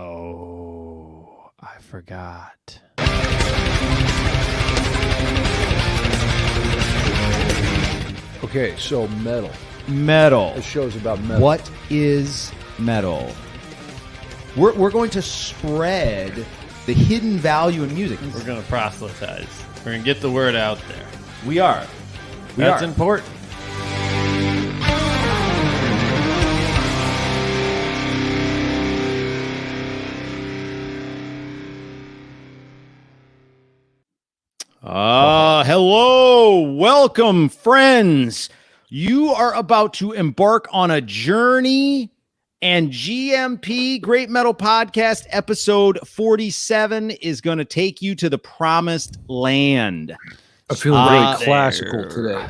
Oh, I forgot. Okay, so metal. Metal. The show's about metal. What is metal? We're going to spread the hidden value in music. We're going to proselytize. We're going to get the word out there. We are. That's important. Hello. Welcome, friends. You are about to embark on a journey, and GMP Great Metal Podcast episode 47 is going to take you to the promised land. I feel very classical today.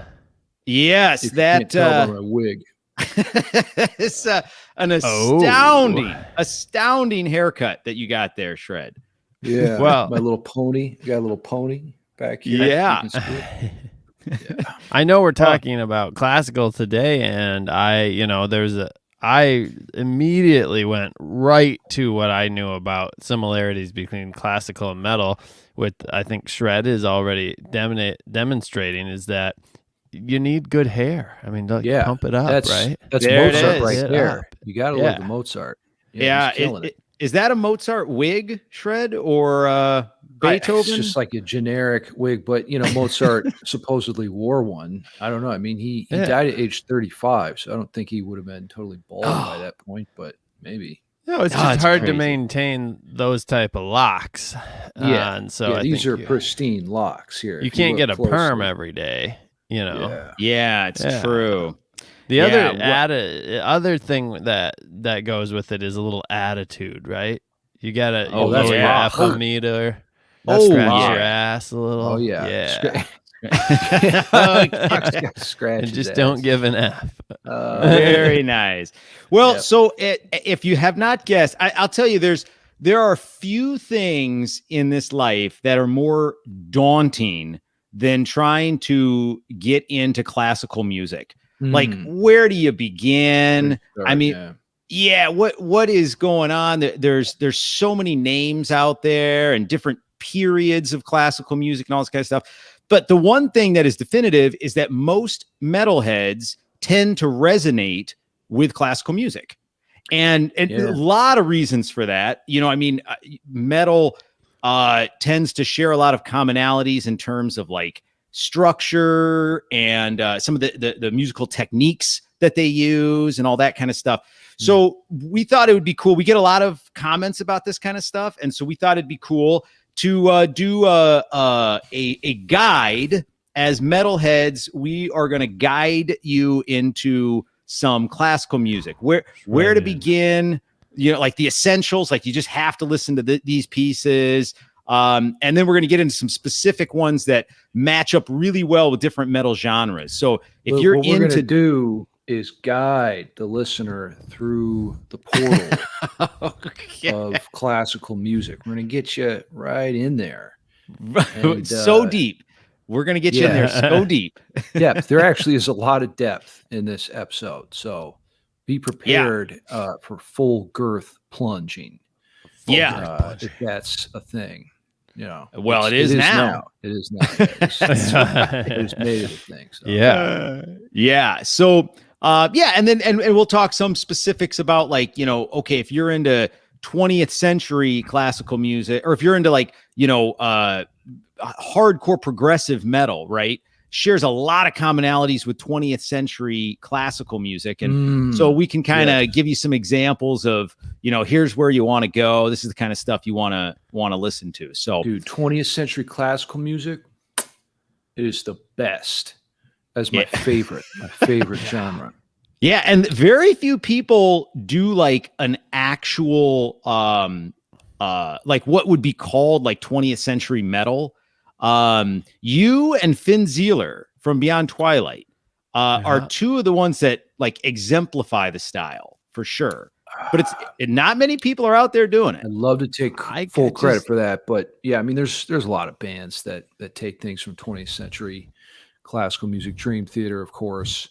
Yes, if that you can't tell by my wig. It's an astounding haircut that you got there, Shred. Yeah, well, my little pony. Got a little pony back here. Yeah. I know we're talking about classical today, and I immediately went right to what I knew about similarities between classical and metal, with I think Shred is already demonstrating is that you need good hair. I mean, pump it up, right? That's there Mozart right there. You got to love the Mozart. Yeah, is that a Mozart wig, Shred, or Beethoven? It's just like a generic wig, but Mozart supposedly wore one. I don't know. I mean, he died at age 35, so I don't think he would have been totally bald by that point, but maybe. No, it's just hard to maintain those type of locks. And so these are pristine locks here. You can't get a perm every day, Yeah, it's true. The other thing that goes with it is a little attitude, right? You gotta lower your F meter. Scratch your ass a little. Oh yeah. Scratch and just don't give an F. Very nice. Well, so if you have not guessed, I'll tell you, there are few things in this life that are more daunting than trying to get into classical music. Like, where do you begin? I mean, what is going on? There's so many names out there and different periods of classical music and all this kind of stuff. But the one thing that is definitive is that most metalheads tend to resonate with classical music. And a lot of reasons for that. Metal tends to share a lot of commonalities in terms of like structure and some of the musical techniques that they use and all that kind of stuff. So we thought it would be cool. We get a lot of comments about this kind of stuff. And so we thought it'd be cool to do a guide. As metalheads, we are going to guide you into some classical music. Where to begin, like the essentials, like you just have to listen to these pieces. And then we're going to get into some specific ones that match up really well with different metal genres. So if you're into, what we're going to do is guide the listener through the portal of classical music. We're going to get you right in there. And, so deep. We're going to get you in there so deep. Depth. There actually is a lot of depth in this episode. So be prepared for full girth plunging. If that's a thing. Well, it is now. It is now. It's made it a thing. So. So, and we'll talk some specifics about okay, if you're into 20th century classical music, or if you're into hardcore progressive metal, right? Shares a lot of commonalities with 20th century classical music. And so we can kind of give you some examples of, here's where you want to go. This is the kind of stuff you want to listen to. So, dude, 20th century classical music, it is the best. That's my favorite genre. Yeah. And very few people do like an actual, like what would be called like 20th century metal. You and Finn Zeeler from Beyond Twilight are two of the ones that like exemplify the style for sure. But not many people are out there doing it. I'd love to take full credit for that, but yeah, I mean, there's a lot of bands that take things from 20th century classical music. Dream Theater, of course.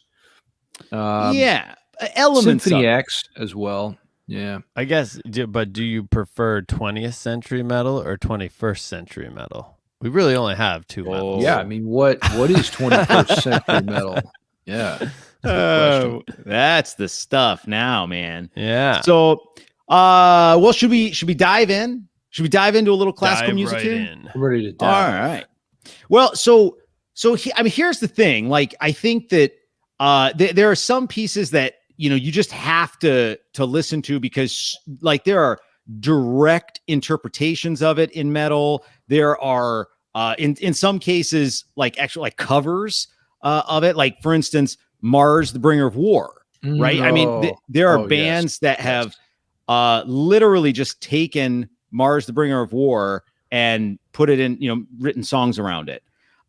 Elements Symphony X as well. Yeah. I guess, but do you prefer 20th century metal or 21st century metal? We really only have two metals. Yeah, I mean, what is 21st century metal? Yeah. Oh, that's the stuff now, man. Yeah. So, well, should we dive in? Should we dive into a little classical music right here? in. I'm ready to dive. All right. Well, I mean, here's the thing. Like, I think that there are some pieces that you just have to listen to because, like, there are direct interpretations of it in metal. There are in some cases like actual like covers of it. Like, for instance, Mars, the Bringer of War. Right. I mean, there are bands that have literally just taken Mars, the Bringer of War, and put it in, written songs around it.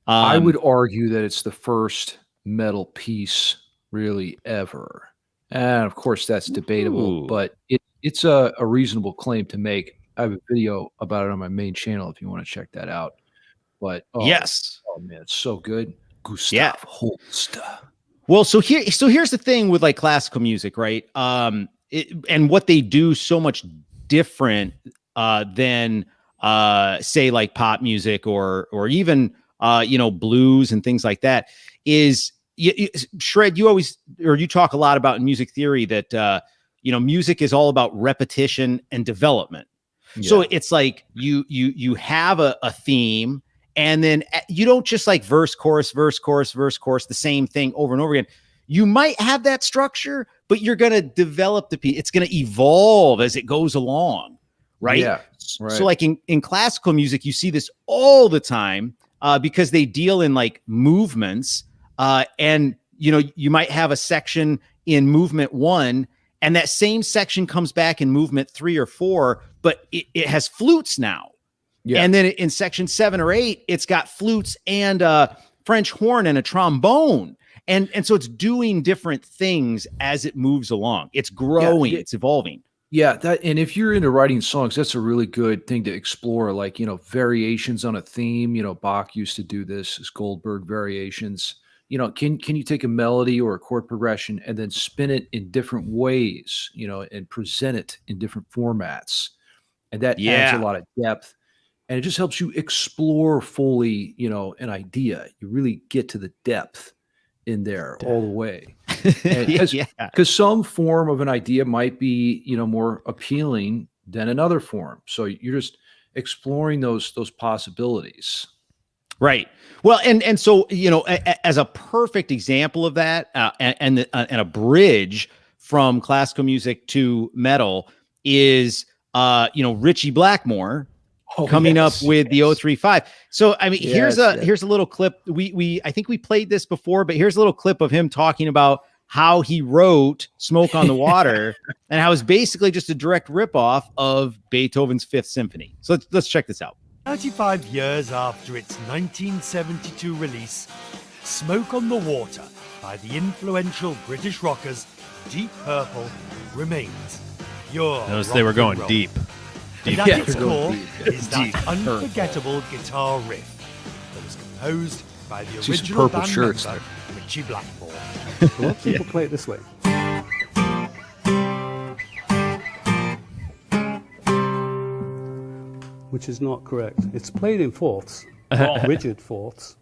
I would argue that it's the first metal piece really ever. And of course, that's debatable, but it's a reasonable claim to make. I have a video about it on my main channel if you want to check that out. But yes. Oh man, it's so good. Gustav Holst. Well, so here's the thing with like classical music, right? And what they do so much different than say like pop music or even blues and things like that is Shred, you talk a lot about in music theory that music is all about repetition and development. Yeah. So it's like you have a theme, and then you don't just like verse, chorus, the same thing over and over again. You might have that structure, but you're going to develop the piece. It's going to evolve as it goes along, right? Yeah. Right. So like in classical music, you see this all the time because they deal in like movements, and you might have a section in movement 1, and that same section comes back in movement 3 or 4, but it has flutes now. Yeah. And then in section 7 or 8, it's got flutes and French horn and a trombone. And so it's doing different things as it moves along. It's growing, it's evolving. Yeah, and if you're into writing songs, that's a really good thing to explore, like, variations on a theme. Bach used to do this as Goldberg variations. Can you take a melody or a chord progression and then spin it in different ways, and present it in different formats? And that adds a lot of depth. And it just helps you explore fully, an idea. You really get to the depth in there all the way. Because some form of an idea might be, more appealing than another form. So you're just exploring those possibilities. Right. Well, and so, as a perfect example of that, and a bridge from classical music to metal is, Richie Blackmore coming up with the 035. So, I mean, here's a little clip. I think we played this before, but here's a little clip of him talking about how he wrote Smoke on the Water and how it's basically just a direct ripoff of Beethoven's Fifth Symphony. So let's check this out. 35 years after its 1972 release, Smoke on the Water by the influential British rockers Deep Purple remains pure. Notice they were going deep. And at its core is that unforgettable guitar riff that was composed by the original band member, Richie Blackmore. A lot of people play it this way. Which is not correct. It's played in fourths, rigid fourths,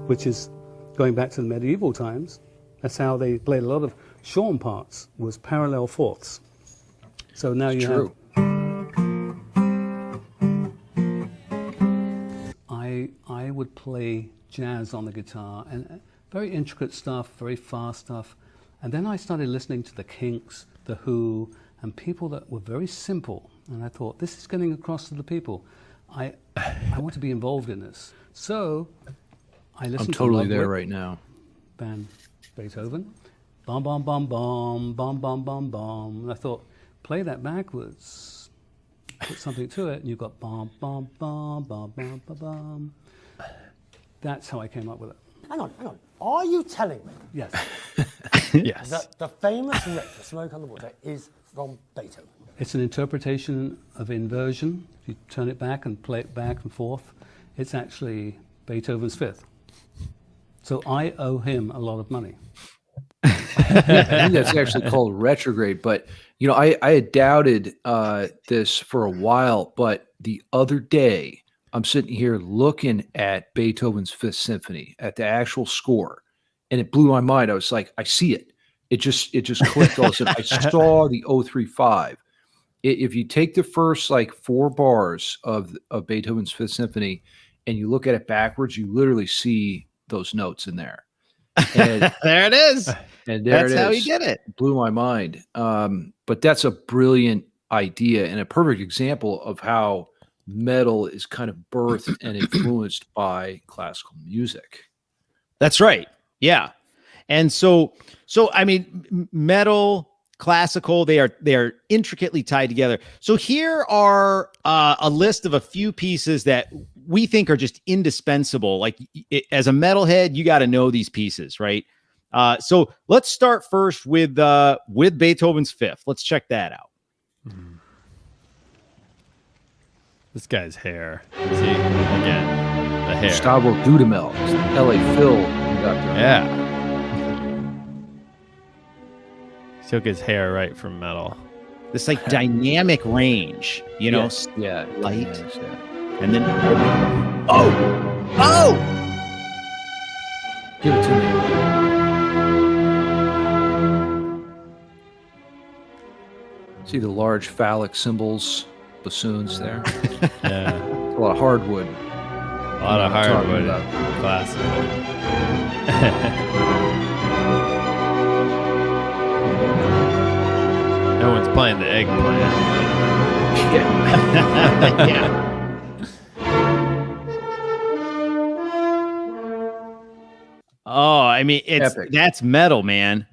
which is going back to the medieval times. That's how they played a lot of shorn parts, was parallel fourths. So now you have... I would play jazz on the guitar, and very intricate stuff, very fast stuff. And then I started listening to the Kinks, the Who, and people that were very simple. And I thought, this is getting across to the people. I want to be involved in this. So I listened I'm totally there right now. Band Beethoven. Bum, bum, bum, bum, bum, bum, bum, bum. And I thought, play that backwards. Put something to it, and you've got bum, bum, bum, bum, bum, bum, bum. That's how I came up with it. Hang on. Are you telling me? Yes. Yes. That the famous riff, Smoke on the Water, is from Beethoven? It's an interpretation of inversion. If you turn it back and play it back and forth, it's actually Beethoven's Fifth. So I owe him a lot of money. I think that's actually called retrograde. But I had doubted this for a while, but the other day I'm sitting here looking at Beethoven's Fifth Symphony, at the actual score, and it blew my mind. I was like, I see it. It just clicked all of a sudden. I saw the 035. If you take the first like 4 bars of Beethoven's Fifth Symphony and you look at it backwards, you literally see those notes in there. And there it is. And there that's it is. how he did it. Blew my mind. But that's a brilliant idea and a perfect example of how metal is kind of birthed and influenced by classical music. That's right. Yeah. And so I mean, metal, classical, they are intricately tied together. So here are a list of a few pieces that we think are just indispensable. Like as a metalhead, you got to know these pieces, right? So let's start first with Beethoven's Fifth. Let's check that out. This guy's hair. See, again, the hair. Gustavo Dudamel, LA Phil conductor. Yeah. He took his hair right from metal. This like dynamic range, Yes. Yeah. light, Yes, yeah. and then Give it to me. See the large phallic symbols, bassoons there. Yeah. A lot of hardwood. A lot of hardwood. Classical. No one's playing the eggplant. Yeah. yeah. Oh, I mean, that's metal, man.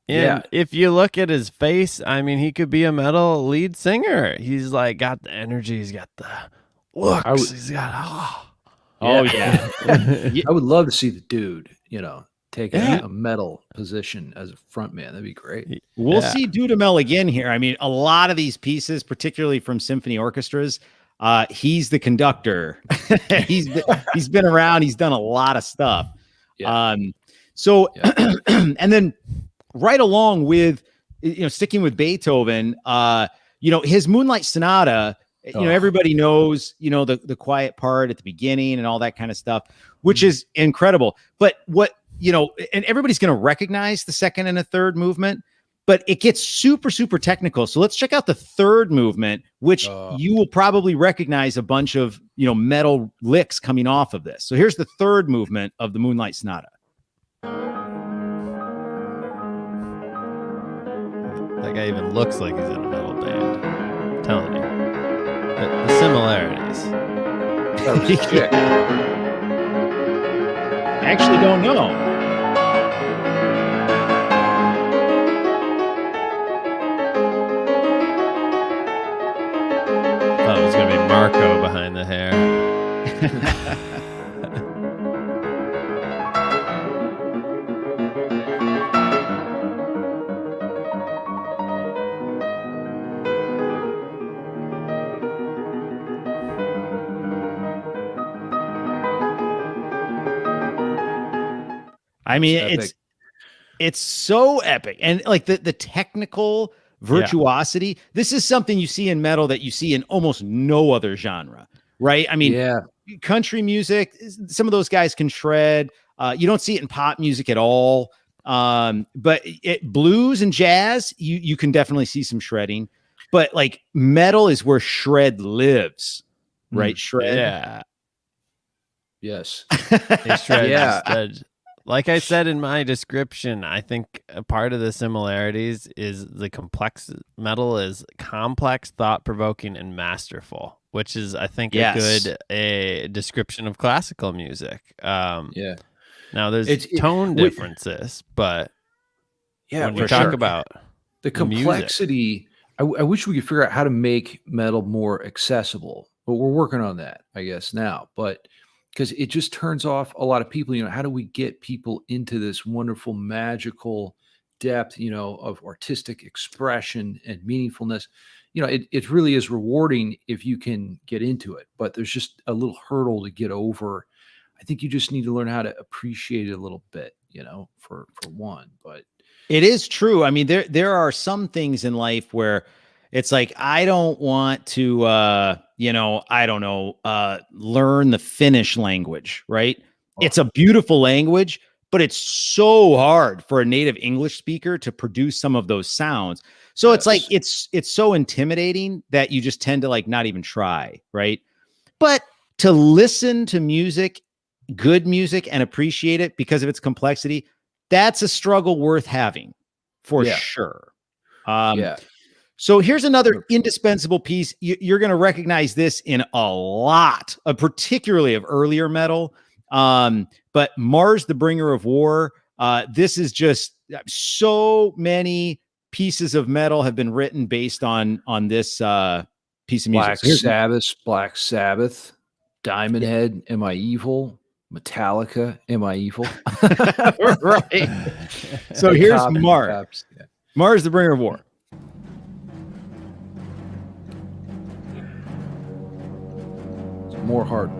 And Yeah. if you look at his face, I mean, he could be a metal lead singer. He's like got the energy. He's got the looks. He's got Oh yeah. I would love to see the dude, take a metal position as a front man. That'd be great. We'll see Dudamel again here. I mean, a lot of these pieces, particularly from symphony orchestras, he's the conductor. he's been around. He's done a lot of stuff. Yeah. And then right along with, sticking with Beethoven, his Moonlight Sonata, everybody knows, the quiet part at the beginning and all that kind of stuff, which is incredible. But and everybody's going to recognize the second and a third movement, but it gets super, super technical. So let's check out the third movement, which you will probably recognize a bunch of, metal licks coming off of this. So here's the third movement of the Moonlight Sonata. That guy even looks like he's in a metal band. I'm telling you. The similarities. I actually don't know. Thought it was going to be Marco behind the hair. I mean, it's so epic. And like the technical virtuosity, this is something you see in metal that you see in almost no other genre, right? I mean, country music, some of those guys can shred. You don't see it in pop music at all. But blues and jazz, you can definitely see some shredding. But like metal is where shred lives, right? Shred. Yeah. Yes. They shred. Like I said in my description, I think a part of the similarities is the metal is complex, thought-provoking, and masterful, which is, I think, a description of classical music. Now, there's tone differences, but when you talk about the complexity, I wish we could figure out how to make metal more accessible, but we're working on that, I guess, now. But because it just turns off a lot of people. How do we get people into this wonderful, magical depth, of artistic expression and meaningfulness? It really is rewarding if you can get into it, but there's just a little hurdle to get over. I think you just need to learn how to appreciate it a little bit, for one. But It is true. I mean, there are some things in life where it's like, I don't want to, I don't know, learn the Finnish language, right? It's a beautiful language, but it's so hard for a native English speaker to produce some of those sounds. So it's like, it's so intimidating that you just tend to like not even try, right? But to listen to music, good music, and appreciate it because of its complexity, that's a struggle worth having for sure. So here's another indispensable piece. You're going to recognize this in a lot of, particularly of earlier metal. But Mars, the Bringer of War, this is just so many pieces of metal have been written based on this piece of music. Black Sabbath, Diamond Head, Am I Evil? Metallica, Am I Evil? Right. So here's Mars. Mars, the Bringer of War. More hard.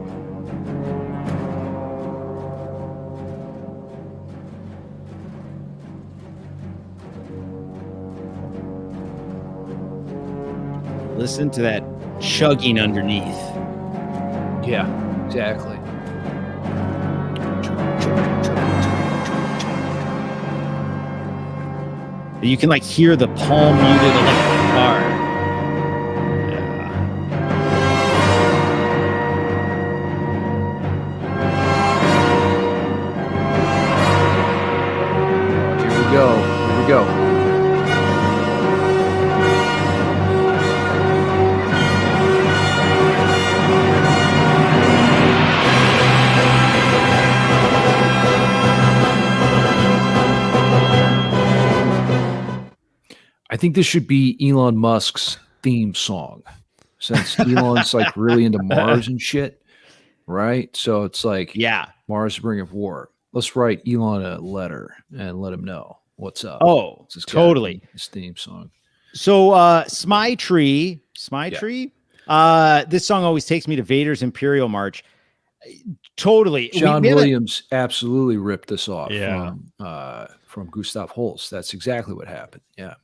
Listen to that chugging underneath. Yeah, exactly. You can like hear the palm muted electric guitar. Here we go. I think this should be Elon Musk's theme song, since Elon's like really into Mars and shit, right? So it's like, Mars, Ring of War. Let's write Elon a letter and let him know what's up. Oh, totally. His theme song. So Smy Tree. This song always takes me to Vader's Imperial March. Totally. John Williams absolutely ripped this off from Gustav Holst. That's exactly what happened. Yeah.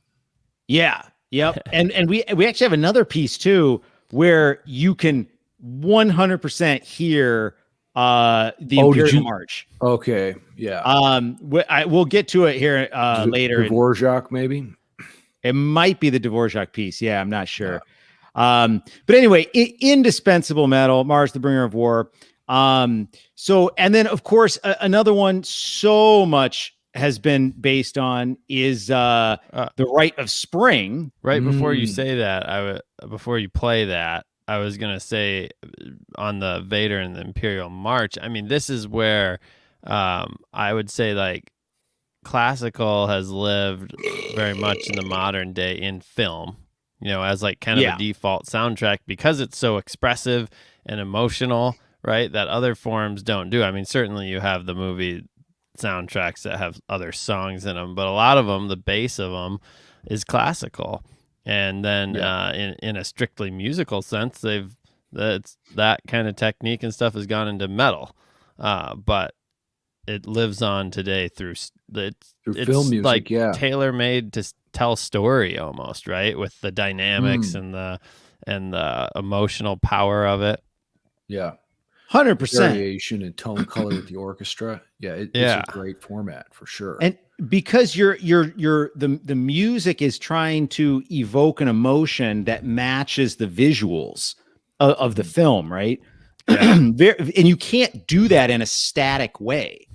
Yeah. Yep. and we actually have another piece too, where you can 100% hear the Imperial March. Okay. Yeah. We'll get to it here later. Dvorak, maybe. It might be the Dvorak piece. Yeah, I'm not sure. Yeah. But anyway, indispensable metal, Mars, the Bringer of War. So, and then of course, another one so much has been based on is the Rite of Spring. Right before you say that, before you play that, I was gonna say on the Vader and the Imperial March. I mean, this is where I would say like classical has lived very much in the modern day in film, as like kind of a default soundtrack because it's so expressive and emotional, right? That other forms don't do. I mean, certainly you have the movie soundtracks that have other songs in them, but a lot of them, the base of them is classical. And then in a strictly musical sense, that kind of technique and stuff has gone into metal. But it lives on today through film music, like tailor-made to tell story almost, right? With the dynamics and the emotional power of it. Yeah. 100% variation and tone color with the orchestra. Yeah, it's a great format for sure. And because the music is trying to evoke an emotion that matches the visuals of the film, right? Yeah. And you can't do that in a static way.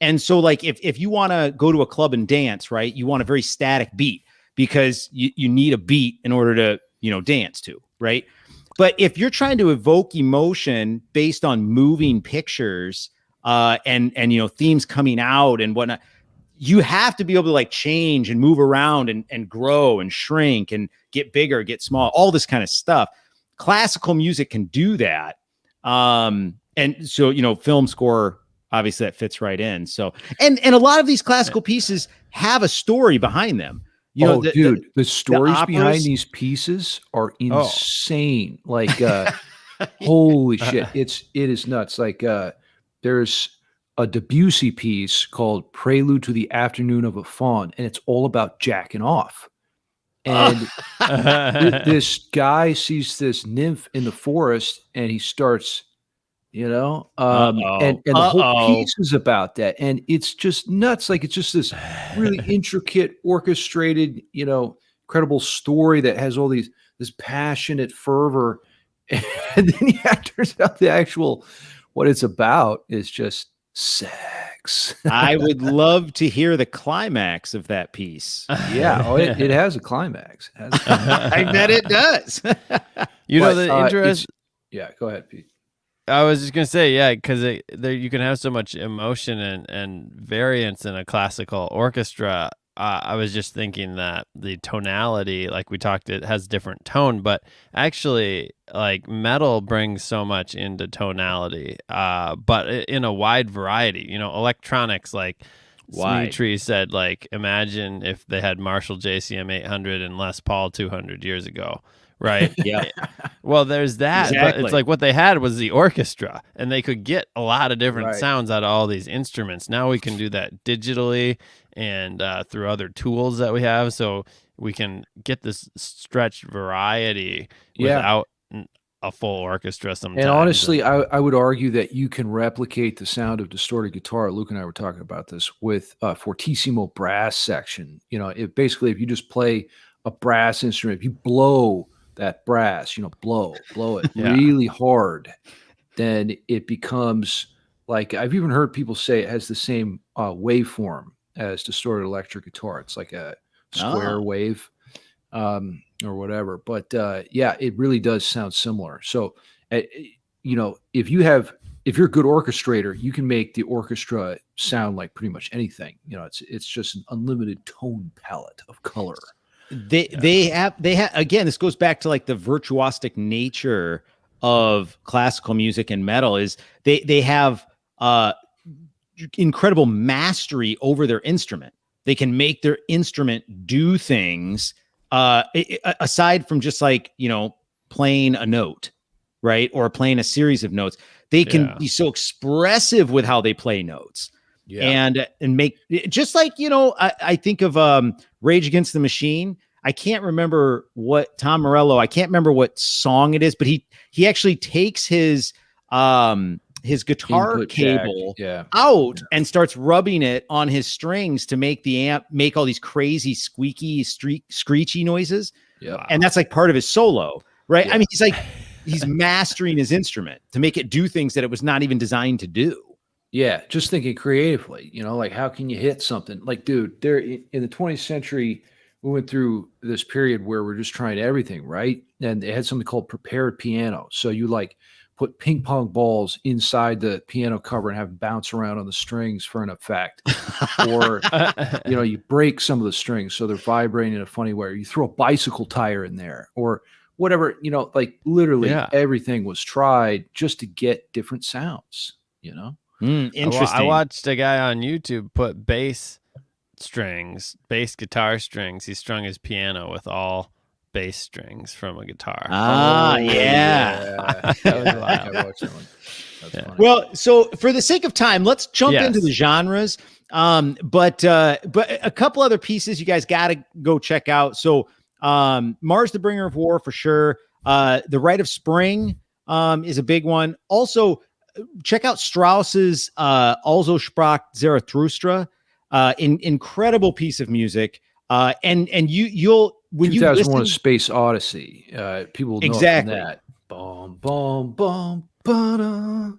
And so like if you want to go to a club and dance, right, you want a very static beat because you need a beat in order to dance to, right? But if you're trying to evoke emotion based on moving pictures and themes coming out and whatnot, you have to be able to like change and move around and grow and shrink and get bigger, get small, all this kind of stuff. Classical music can do that. And so, film score, obviously that fits right in. So, and a lot of these classical pieces have a story behind them. The stories behind these pieces are insane. Like, holy shit. It is nuts. Like, there's a Debussy piece called Prelude to the Afternoon of a Faun, and it's all about jacking off. And this guy sees this nymph in the forest, and he starts, and the whole piece is about that, and it's just nuts. Like, it's just this really intricate, orchestrated, incredible story that has all this passionate fervor, and then turns out the actual what it's about is just sex. I would love to hear the climax of that piece. Yeah, it has a climax. I bet it does. The interest. Yeah, go ahead, Pete. I was just gonna say, yeah, because you can have so much emotion and variance in a classical orchestra. I was just thinking that the tonality, like we talked, it has different tone, but actually, like, metal brings so much into tonality, but in a wide variety. Electronics, like Symmetry said, like, imagine if they had Marshall JCM 800 and Les Paul 200 years ago. Right. Yeah. Well, there's that. Exactly. But it's like what they had was the orchestra, and they could get a lot of different Right. sounds out of all these instruments. Now we can do that digitally and through other tools that we have, so we can get this stretched variety without a full orchestra sometimes. And honestly, I would argue that you can replicate the sound of distorted guitar. Luke and I were talking about this with fortissimo brass section. If you just play a brass instrument, if you blow that brass, blow it really hard, then it becomes like, I've even heard people say it has the same waveform as distorted electric guitar. It's like a square wave or whatever. But it really does sound similar. So, if you're a good orchestrator, you can make the orchestra sound like pretty much anything. It's just an unlimited tone palette of color. They have again, this goes back to like the virtuosic nature of classical music and metal is they have incredible mastery over their instrument. They can make their instrument do things aside from just like, playing a note, right? Or playing a series of notes. They can be so expressive with how they play notes. Yeah. And make, just like, I think of Rage Against the Machine. I can't remember what Tom Morello, I can't remember what song it is, but he actually takes his guitar Input cable jack. out and starts rubbing it on his strings to make the amp make all these crazy squeaky, screechy noises. Yeah. And that's like part of his solo, right? Yeah. I mean, he's mastering his instrument to make it do things that it was not even designed to do. Yeah, just thinking creatively, like, how can you hit something? Like, dude, there in the 20th century, we went through this period where we're just trying everything, right? And they had something called prepared piano. So you like put ping pong balls inside the piano cover and have them bounce around on the strings for an effect. Or, you break some of the strings so they're vibrating in a funny way. Or you throw a bicycle tire in there or whatever, like literally everything was tried just to get different sounds, Interesting. I watched a guy on YouTube put bass guitar strings. He strung his piano with all bass strings from a guitar. Yeah. That was wild. I watched that one. That's funny. Well, so for the sake of time, let's jump into the genres. But a couple other pieces you guys got to go check out. So Mars, the Bringer of War, for sure. The Rite of Spring is a big one. Also, check out Strauss's Also sprach Zarathustra. Incredible piece of music. And you'll when 2001 you listen, Space Odyssey. People know exactly that. Boom, boom, boom, ba-da.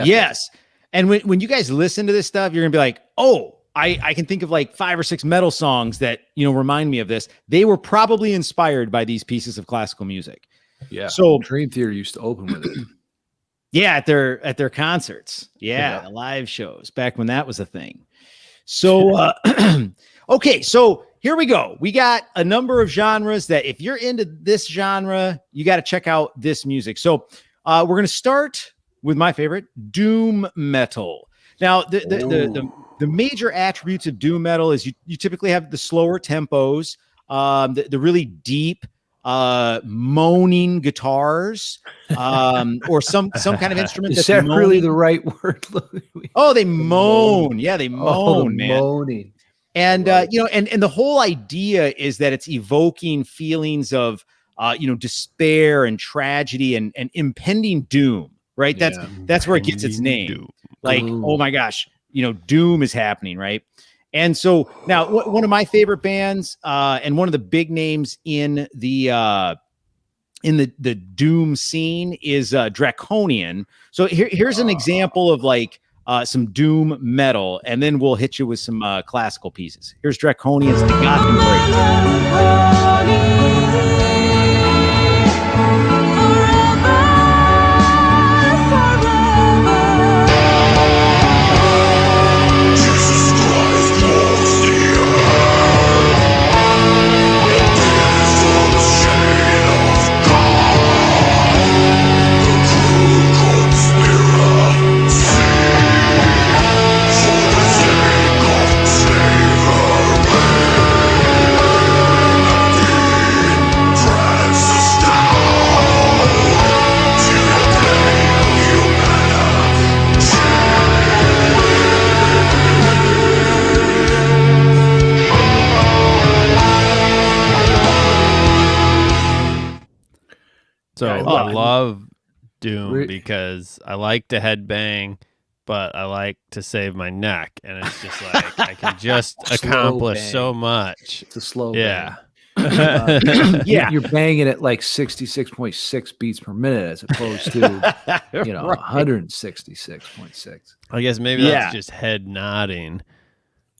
Yes. And when you guys listen to this stuff, you're gonna be like, oh, I can think of like 5 or 6 metal songs that remind me of this. They were probably inspired by these pieces of classical music. Yeah. So Dream Theater used to open with it. Yeah, at their concerts. Yeah, live shows back when that was a thing. So okay, so here we go. We got a number of genres that if you're into this genre, you got to check out this music. So we're going to start with my favorite, doom metal. Now, the major attributes of doom metal is you typically have the slower tempos, the really deep moaning guitars, or some kind of instrument. Is that really the right word? Oh, they moan. Yeah, they moan, man. Moaning. And and the whole idea is that it's evoking feelings of despair and tragedy and impending doom, right? That's where it gets its name. Doom. Like, oh my gosh, doom is happening, right? And so now one of my favorite bands, and one of the big names in the doom scene is Draconian. So here's an example of like some doom metal, and then we'll hit you with some classical pieces. Here's Draconian's "The Gotham Break." So I love doom because I like to headbang, but I like to save my neck, and it's just like I can just accomplish so much. It's a slow bang. You're banging at like 66.6 beats per minute as opposed to 166.6. I guess maybe that's just head nodding.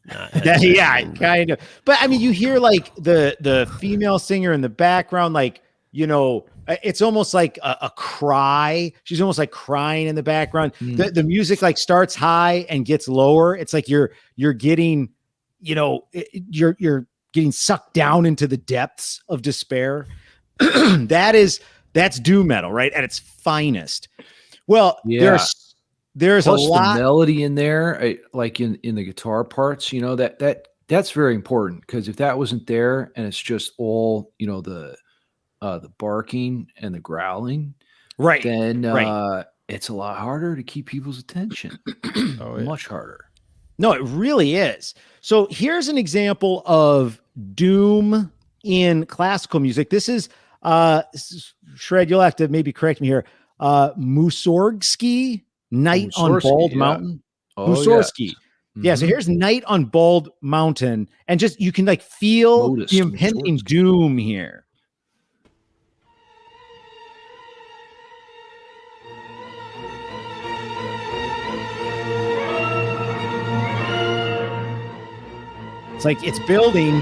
Kind of. But I mean, you hear like the female singer in the background, like it's almost like a cry. She's almost like crying in the background. The music like starts high and gets lower. It's like you're getting, you're getting sucked down into the depths of despair. That's doom metal, right? At its finest. Well, there's Plus a lot the melody in there, like in the guitar parts, that's very important, because if that wasn't there and it's just all, the barking and the growling, right? Then it's a lot harder to keep people's attention. Much harder. No, it really is. So here's an example of doom in classical music. This is Shred, you'll have to maybe correct me here. Mussorgsky, Night on Bald Mountain. Mussorgsky. Yeah, so here's Night on Bald Mountain, and just you can like feel the impending doom here. It's like it's building.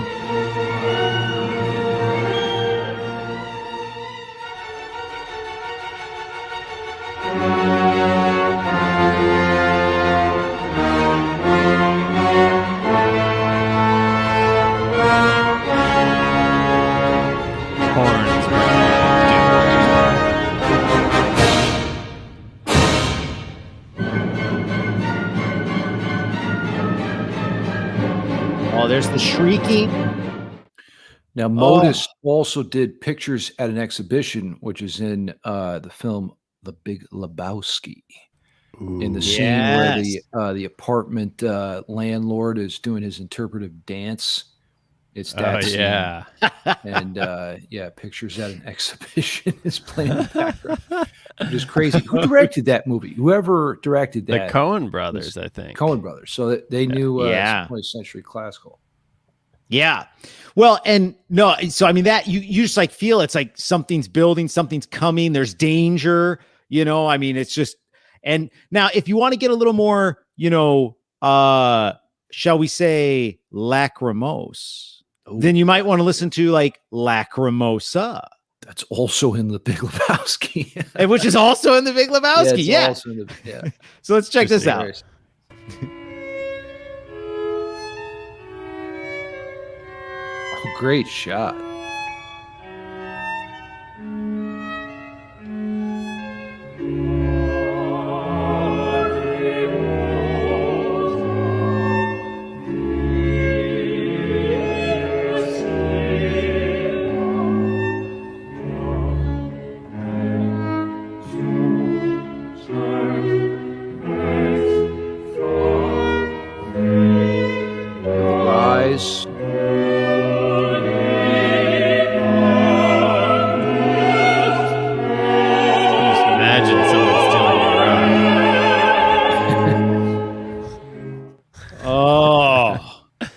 There's the shrieking. Now, Modus also did pictures at an exhibition, which is in the film The Big Lebowski. In the scene where the apartment landlord is doing his interpretive dance. It's that scene. And pictures at an exhibition is playing in the background. Which is crazy. Who directed that movie? Whoever directed that. The Coen brothers, I think. Coen brothers. So they knew 20th century classical. Yeah. Well, and no, so I mean that you just like feel it's like something's building, something's coming, there's danger, I mean, it's just, and now if you want to get a little more, shall we say Lacrimosa, then you might want to listen to like Lacrimosa. That's also in the Big Lebowski. Which is also in the Big Lebowski. Yeah. So let's check this out. Oh, great shot.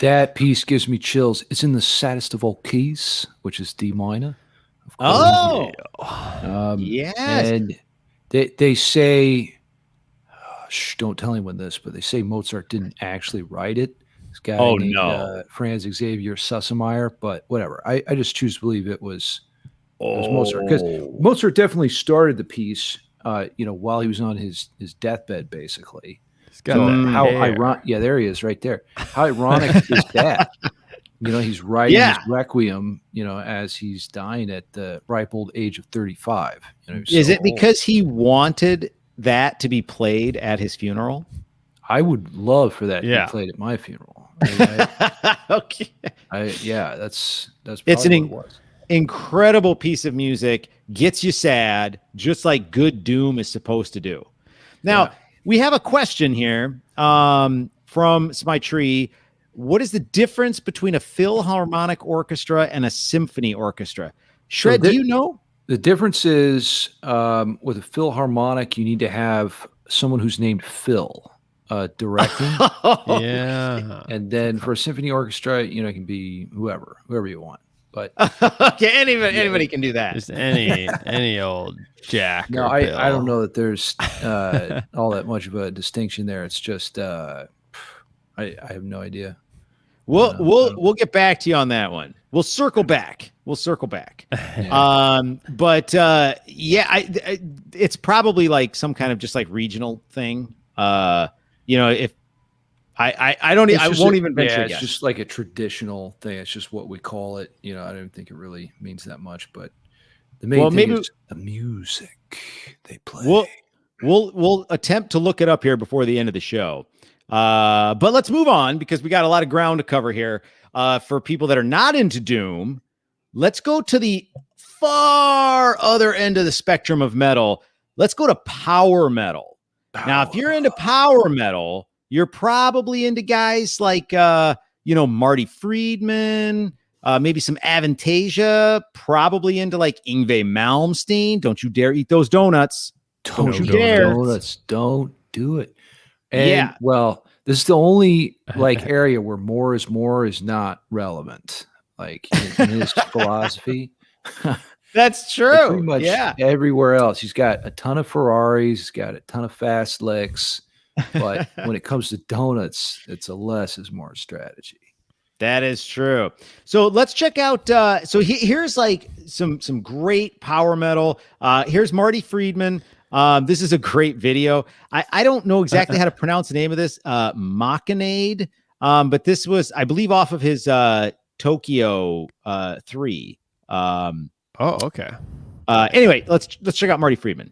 That piece gives me chills. It's in the saddest of all keys, which is D minor. Oh, Yes. yes. And they say, don't tell anyone this, but they say Mozart didn't actually write it. This guy named Franz Xavier Sussemeyer, but whatever. I just choose to believe it was Mozart, because Mozart definitely started the piece, while he was on his deathbed, basically. So how ironic? Yeah, there he is, right there. How ironic is that? He's writing his requiem, as he's dying at the ripe old age of 35. Is it because he wanted that to be played at his funeral? I would love for that to be played at my funeral. Okay. That's it's an what it was. Incredible piece of music. Gets you sad, just like good doom is supposed to do. Now, we have a question here from my tree. What is the difference between a Philharmonic orchestra and a symphony orchestra? Shred, do you know? The difference is with a Philharmonic, you need to have someone who's named Phil directing. Yeah. And then for a symphony orchestra, it can be whoever you want. But okay, anybody can do that. Just any old Jack. No, I don't know that there's all that much of a distinction there. It's just I have no idea. We'll get back to you on that one. We'll circle back. It's probably like some kind of just like regional thing. If I won't even venture a guess. It's just like a traditional thing. It's just what we call it. I don't think it really means that much, but the main thing is the music they play. We'll attempt to look it up here before the end of the show. But let's move on, because we got a lot of ground to cover here. For people that are not into doom, let's go to the far other end of the spectrum of metal. Let's go to power metal. Now, if you're into power metal, you're probably into guys like, Marty Friedman, maybe some Avantasia, probably into like Yngwie Malmsteen. Don't you dare eat those donuts. Don't you dare. Donuts. Don't do it. And, well, this is the only area where more is not relevant. Like in his philosophy. That's true. Pretty much everywhere else. He's got a ton of Ferraris. He's got a ton of fast licks. But when it comes to donuts, it's a less is more strategy. That is true. So let's check out. Here's like some great power metal. Here's Marty Friedman. This is a great video. I don't know exactly how to pronounce the name of this. Machinade. But this was, I believe, off of his Tokyo 3. Okay. Anyway, let's check out Marty Friedman.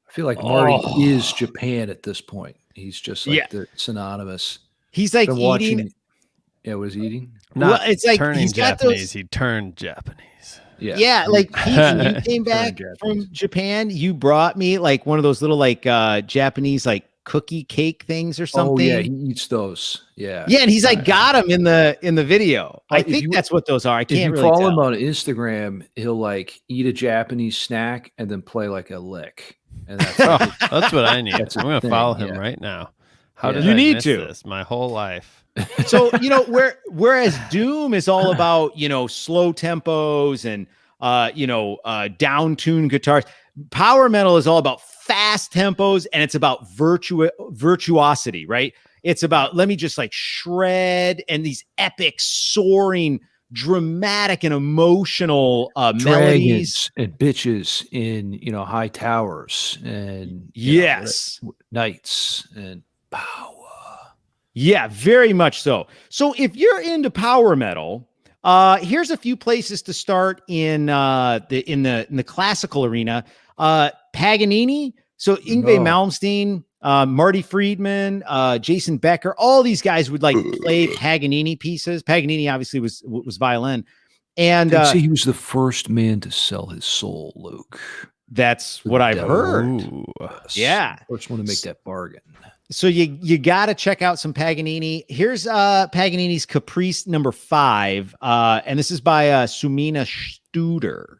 I feel like Marty is Japan at this point. He's just like the synonymous. He's like eating. Was he eating? Well, it's like turning he's got Japanese. those. He turned Japanese. Yeah, like when you came back from Japan, you brought me like one of those little like Japanese like cookie cake things or something. Oh yeah, he eats those. Yeah, and he's like got them in the video. I think that's what those are. I can't really follow tell. him on Instagram. He'll like eat a Japanese snack and then play like a lick. And that's what I need. I'm going to follow him right now. How did I miss this my whole life? So, whereas Doom is all about, slow tempos and, down-tuned guitars, power metal is all about fast tempos, and it's about virtuosity, right? It's about, let me just like shred and these epic soaring dramatic and emotional melodies Dragons and bitches in, high towers and yes knights and power. Yeah, very much so. So if you're into power metal, here's a few places to start in the classical arena. Paganini, so Yngwie Malmsteen, Marty Friedman, Jason Becker, all these guys would like play Paganini pieces. Paganini obviously was violin, and see, he was the first man to sell his soul, Luke. That's what I've heard. Ooh, yeah, first one to make that bargain. So you got to check out some Paganini. Here's Paganini's Caprice number 5, and this is by Sumina Studer.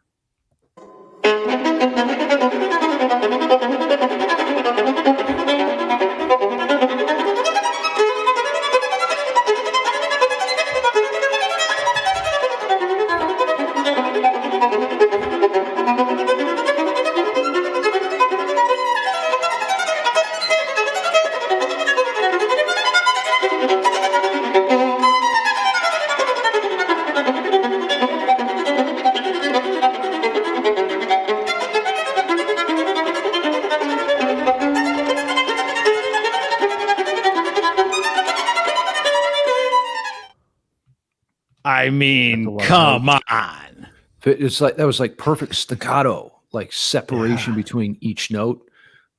I mean, come on. It's like that was like perfect staccato, like separation between each note.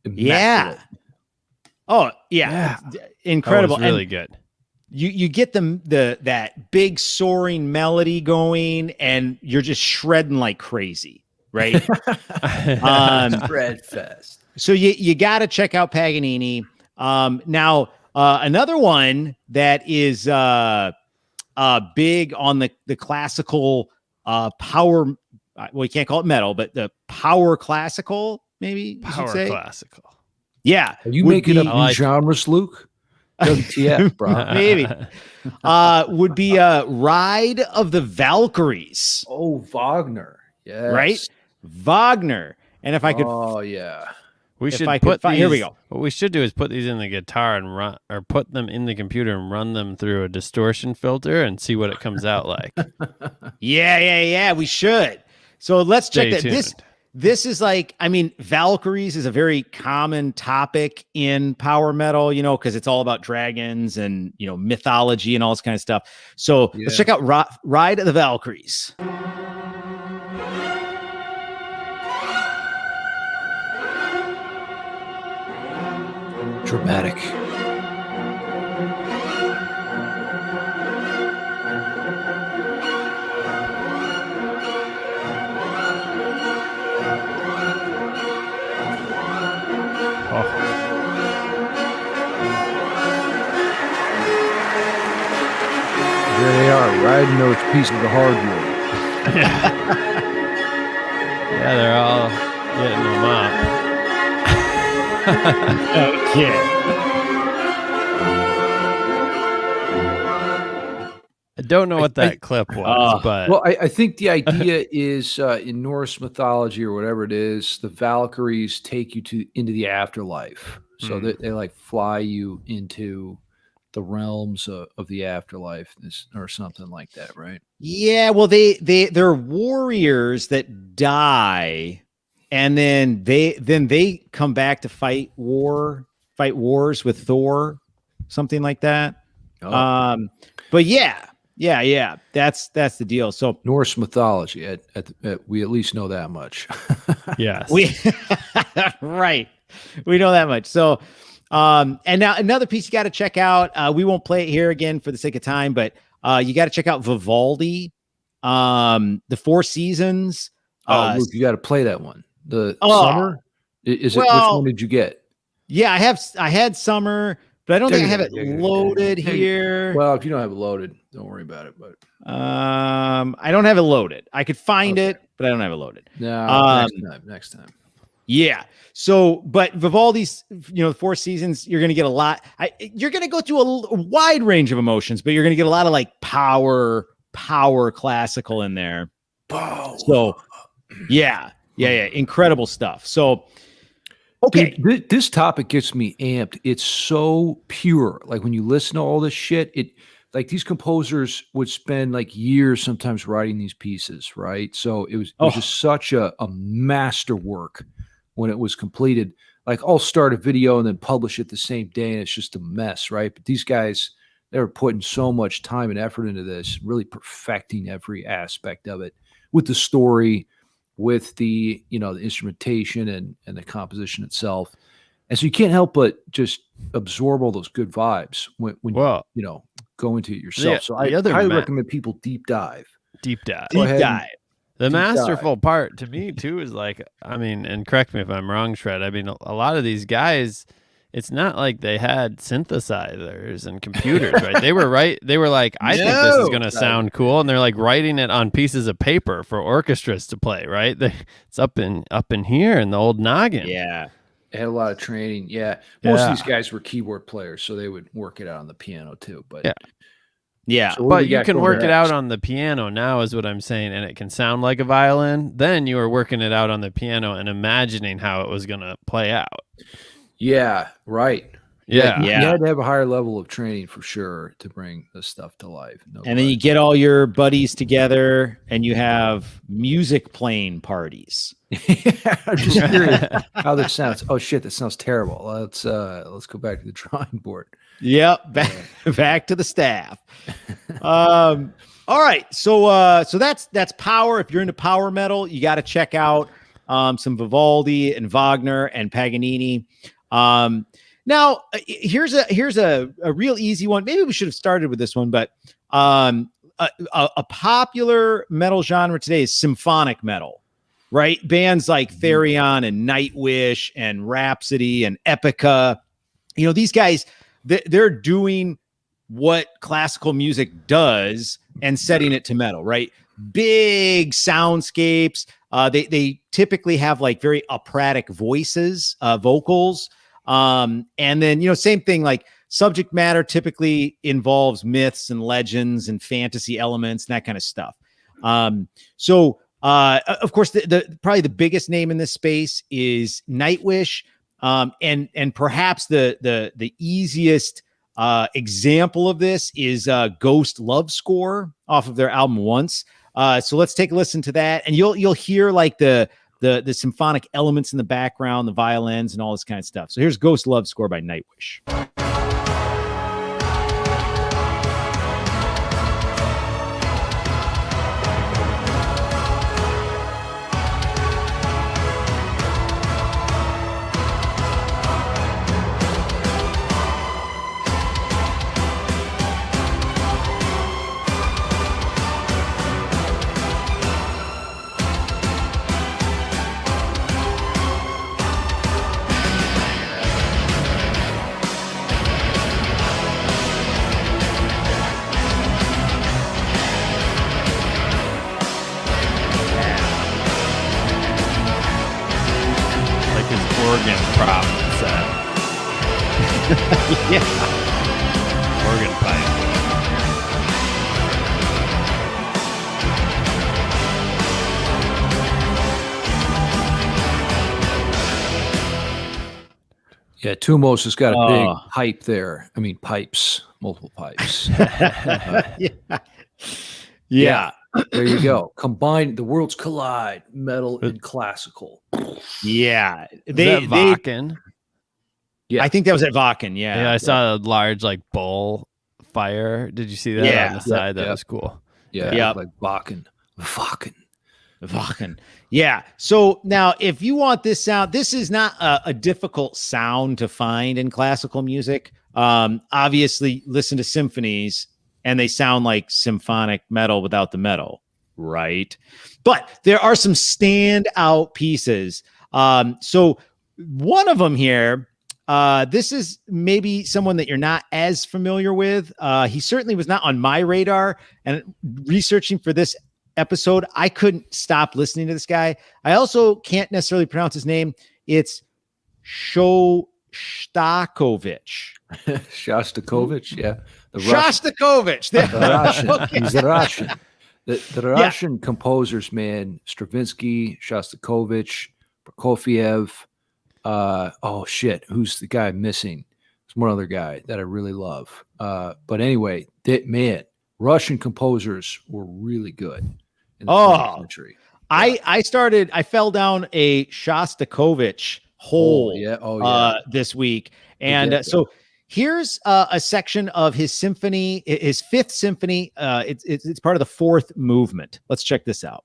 Immaculate. Yeah. Oh, yeah. Incredible. That was really good. You get that big soaring melody going, and you're just shredding like crazy, right? Shred fest. So you got to check out Paganini. Now, another one that is big on the classical power. Well, you can't call it metal, but the power classical, maybe you should say. Classical. Yeah. Are you making up new genres, Luke? WTF, bro. Maybe. Would be Ride of the Valkyries. Oh, Wagner. Yeah. Right? Wagner. And if I could. Oh, yeah. We should put these, here we go. What we should do is put these in the guitar and run, or put them in the computer and run them through a distortion filter and see what it comes out like. Yeah. We should. So let's check that. Tuned. This is like, I mean, Valkyries is a very common topic in power metal, because it's all about dragons and, mythology and all this kind of stuff. So let's check out Ride of the Valkyries. Dramatic. There they are, riding those pieces of hardwood. Yeah, they're all getting them up. Okay. I don't know what that clip was, but well, I think the idea is in Norse mythology or whatever it is, the Valkyries take you into the afterlife, so that they like fly you into the realms of the afterlife or something like that, right? Yeah, well, they're warriors that die, and then they come back to fight wars with Thor, something like that. But yeah, that's the deal. So Norse mythology, we at least know that much. yes, right, we know that much. So. And now another piece you got to check out. We won't play it here again for the sake of time, but you got to check out Vivaldi, the Four Seasons. Luke, you got to play that one. The summer is it? Which one did you get? Yeah, I had summer, but I don't think I have it loaded here. Well, if you don't have it loaded, don't worry about it. But I don't have it loaded. I could find it, but I don't have it loaded. No, next time. Yeah. So, but Vivaldi's, Four Seasons, you're going to get a lot. You're going to go through a wide range of emotions, but you're going to get a lot of like power classical in there. So, yeah. Incredible stuff. So, okay. Dude, this topic gets me amped. It's so pure. Like when you listen to all this shit, like these composers would spend like years sometimes writing these pieces, right? So it was just such a masterwork when it was completed. Like I'll start a video and then publish it the same day, and it's just a mess, right? But these guys, they were putting so much time and effort into this, really perfecting every aspect of it with the story, with the, you know, the instrumentation and the composition itself. And so you can't help but just absorb all those good vibes when you know, go into it yourself. So I highly recommend people deep dive. The masterful part to me too is like, I mean, and correct me if I'm wrong, Shred. I mean, a lot of these guys, it's not like they had synthesizers and computers, right? They were like, I think this is going to sound cool, and they're like writing it on pieces of paper for orchestras to play, right? It's up in here in the old noggin. Yeah. They had a lot of training. Yeah. Most of these guys were keyboard players, so they would work it out on the piano too. But yeah. So but you can work it out on the piano now is what I'm saying, and it can sound like a violin. Then you were working it out on the piano and imagining how it was going to play out. Yeah, right. Yeah. You had to have a higher level of training for sure to bring this stuff to life. And then you get all your buddies together and you have music playing parties. I'm just curious how this sounds. Oh shit, that sounds terrible. Let's go back to the drawing board. Yep, back to the staff. All right, so that's power. If you're into power metal, you got to check out some Vivaldi and Wagner and Paganini. Now here's a real easy one. Maybe we should have started with this one, but a popular metal genre today is symphonic metal, right? Bands like Therion and Nightwish and Rhapsody and Epica. You know, these guys, they're doing what classical music does and setting it to metal, right? Big soundscapes. They typically have like very operatic voices, vocals. And then, you know, same thing, like subject matter typically involves myths and legends and fantasy elements and that kind of stuff. So of course, the probably the biggest name in this space is Nightwish. And perhaps the easiest example of this is Ghost Love Score off of their album Once. So let's take a listen to that, and you'll hear like the symphonic elements in the background, the violins, and all this kind of stuff. So here's Ghost Love Score by Nightwish. Organ prop set. Yeah. Organ pipe. Yeah, Tumos has got a big pipe there. I mean, pipes, multiple pipes. Yeah. There you go. Combine the worlds collide, metal and classical. Yeah. Vakken. Yeah. I think that was at Vakken. Yeah. Yeah, I saw a large like bowl fire. Did you see that on the side? That was cool. Yeah. Like Vakken. Yeah. So now if you want this sound, this is not a difficult sound to find in classical music. Obviously listen to symphonies and they sound like symphonic metal without the metal, right? But there are some standout pieces. So one of them here, this is maybe someone that you're not as familiar with. He certainly was not on my radar. And researching for this episode, I couldn't stop listening to this guy. I also can't necessarily pronounce his name. It's shostakovich. Shostakovich, yeah. Shostakovich. The Russian. Okay. He's a Russian. The Russian composers, man, Stravinsky, Shostakovich, Prokofiev. Oh shit, who's the guy missing? There's one other guy that I really love. But anyway, Russian composers were really good in the 20th century. Yeah. I fell down a Shostakovich hole this week. And so here's a section of his symphony, his Fifth Symphony. It's part of the fourth movement. Let's check this out.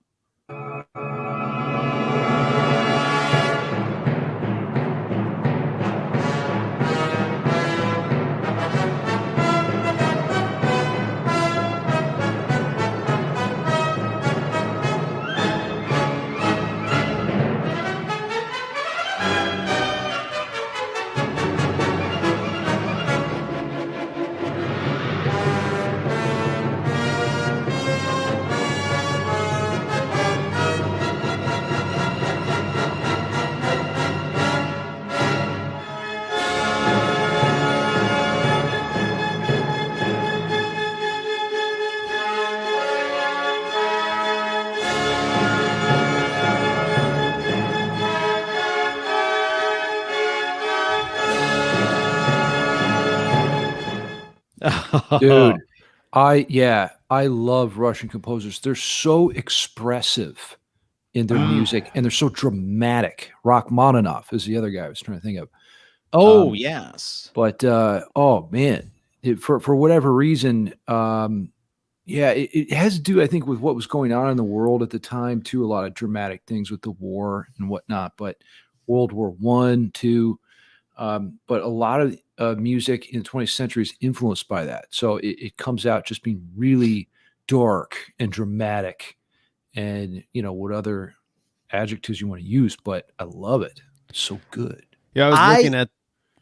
Dude, I love Russian composers. They're so expressive in their music, and they're so dramatic. Rachmaninoff is the other guy I was trying to think of. Oh, yes. But oh man, for whatever reason, it has to do, I think, with what was going on in the world at the time too. A lot of dramatic things with the war and whatnot. But World War I, II, but a lot of music in the 20th century is influenced by that. So it comes out just being really dark and dramatic, and what other adjectives you want to use, but I love it. It's so good. Yeah, I was looking at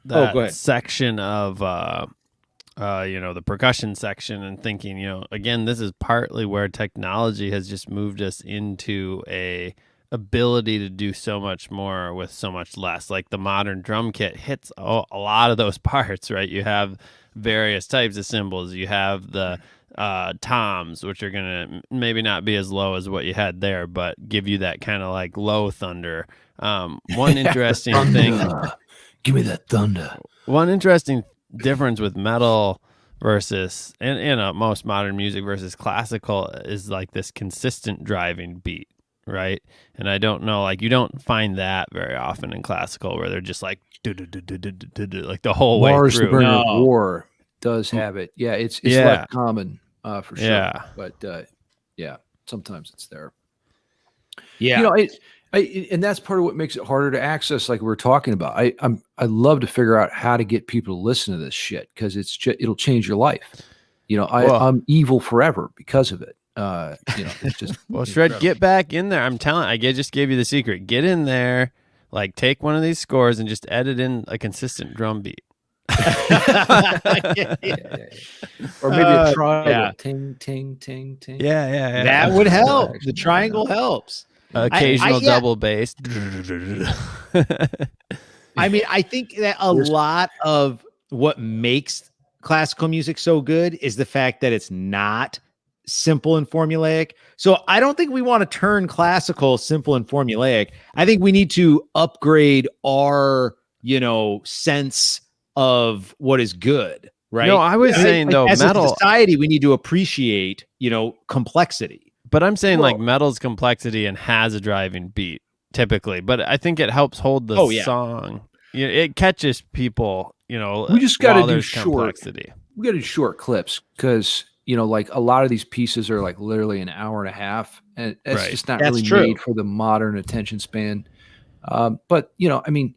that section of the percussion section and thinking, again, this is partly where technology has just moved us into a ability to do so much more with so much less. Like the modern drum kit hits a lot of those parts, right? You have various types of cymbals. You have the toms, which are going to maybe not be as low as what you had there, but give you that kind of like low thunder. One interesting thing. Give me that thunder. One interesting difference with metal versus and most modern music versus classical is like this consistent driving beat, right? And I don't know, like you don't find that very often in classical where they're just like like the whole way Mars through. the Burning of War does have it. Yeah, it's less common for sure. Yeah. But sometimes it's there. Yeah. And that's part of what makes it harder to access, like we were talking about. I love to figure out how to get people to listen to this shit because it'll change your life. I'm evil forever because of it. It's just well, Shred, get back in there. I'm telling. I just gave you the secret. Get in there, like take one of these scores and just edit in a consistent drum beat. Or maybe a triangle. Ting, ting, ting, ting. Yeah. That would help. The triangle helps. Occasional double bass. I mean, I think that a lot of what makes classical music so good is the fact that it's not simple and formulaic. So I don't think we want to turn classical simple and formulaic. I think we need to upgrade our, sense of what is good, right? No, I was saying though, as metal a society, we need to appreciate, complexity. But I'm saying like metal's complexity and has a driving beat typically, but I think it helps hold the song. It catches people, we just got to do complexity. We got to do short clips because, like a lot of these pieces are like literally an hour and a half and it's just not really made for the modern attention span. But, I mean,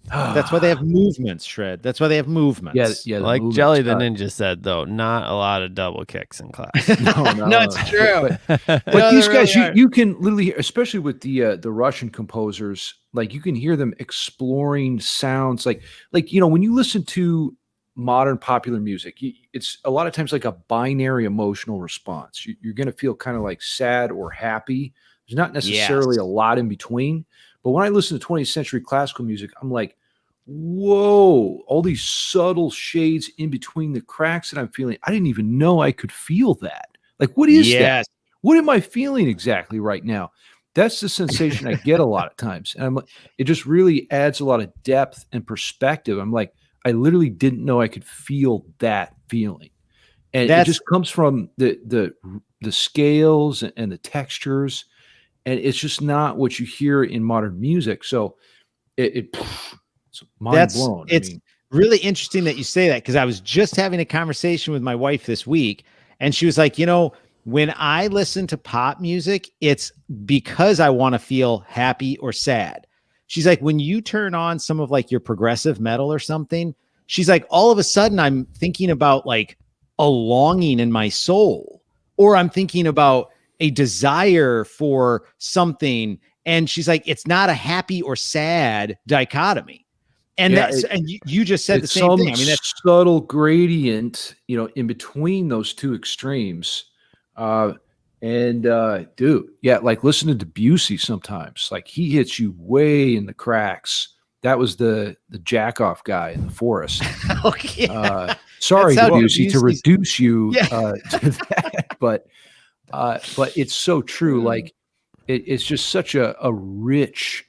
that's why they have movements, Shred. That's why they have movements. Yeah. Like Jelly the Ninja said, though, not a lot of double kicks in class. No, it's true. But these guys, you can literally, especially with the Russian composers, like you can hear them exploring sounds. Like when you listen to modern popular music, it's a lot of times like a binary emotional response. You're going to feel kind of like sad or happy. There's not necessarily a lot in between. But when I listen to 20th century classical music, I'm like, whoa, all these subtle shades in between the cracks that I'm feeling. I didn't even know I could feel that. Like, what is that? What am I feeling exactly right now? That's the sensation I get a lot of times. And it just really adds a lot of depth and perspective. I'm like, I literally didn't know I could feel that feeling. And it just comes from the scales and the textures, and it's just not what you hear in modern music. So it's mind blown. It's really interesting that you say that, because I was just having a conversation with my wife this week, and she was like, when I listen to pop music, it's because I want to feel happy or sad. She's like, when you turn on some of like your progressive metal or something, she's like, all of a sudden I'm thinking about like a longing in my soul, or I'm thinking about a desire for something. And she's like, it's not a happy or sad dichotomy. And you just said the same thing. I mean, that's subtle gradient, in between those two extremes. Dude, like listen to Debussy sometimes, like he hits you way in the cracks. That was the jack off guy in the forest. Sorry, Debussy, to reduce you to that, but it's so true. Like it's just such a rich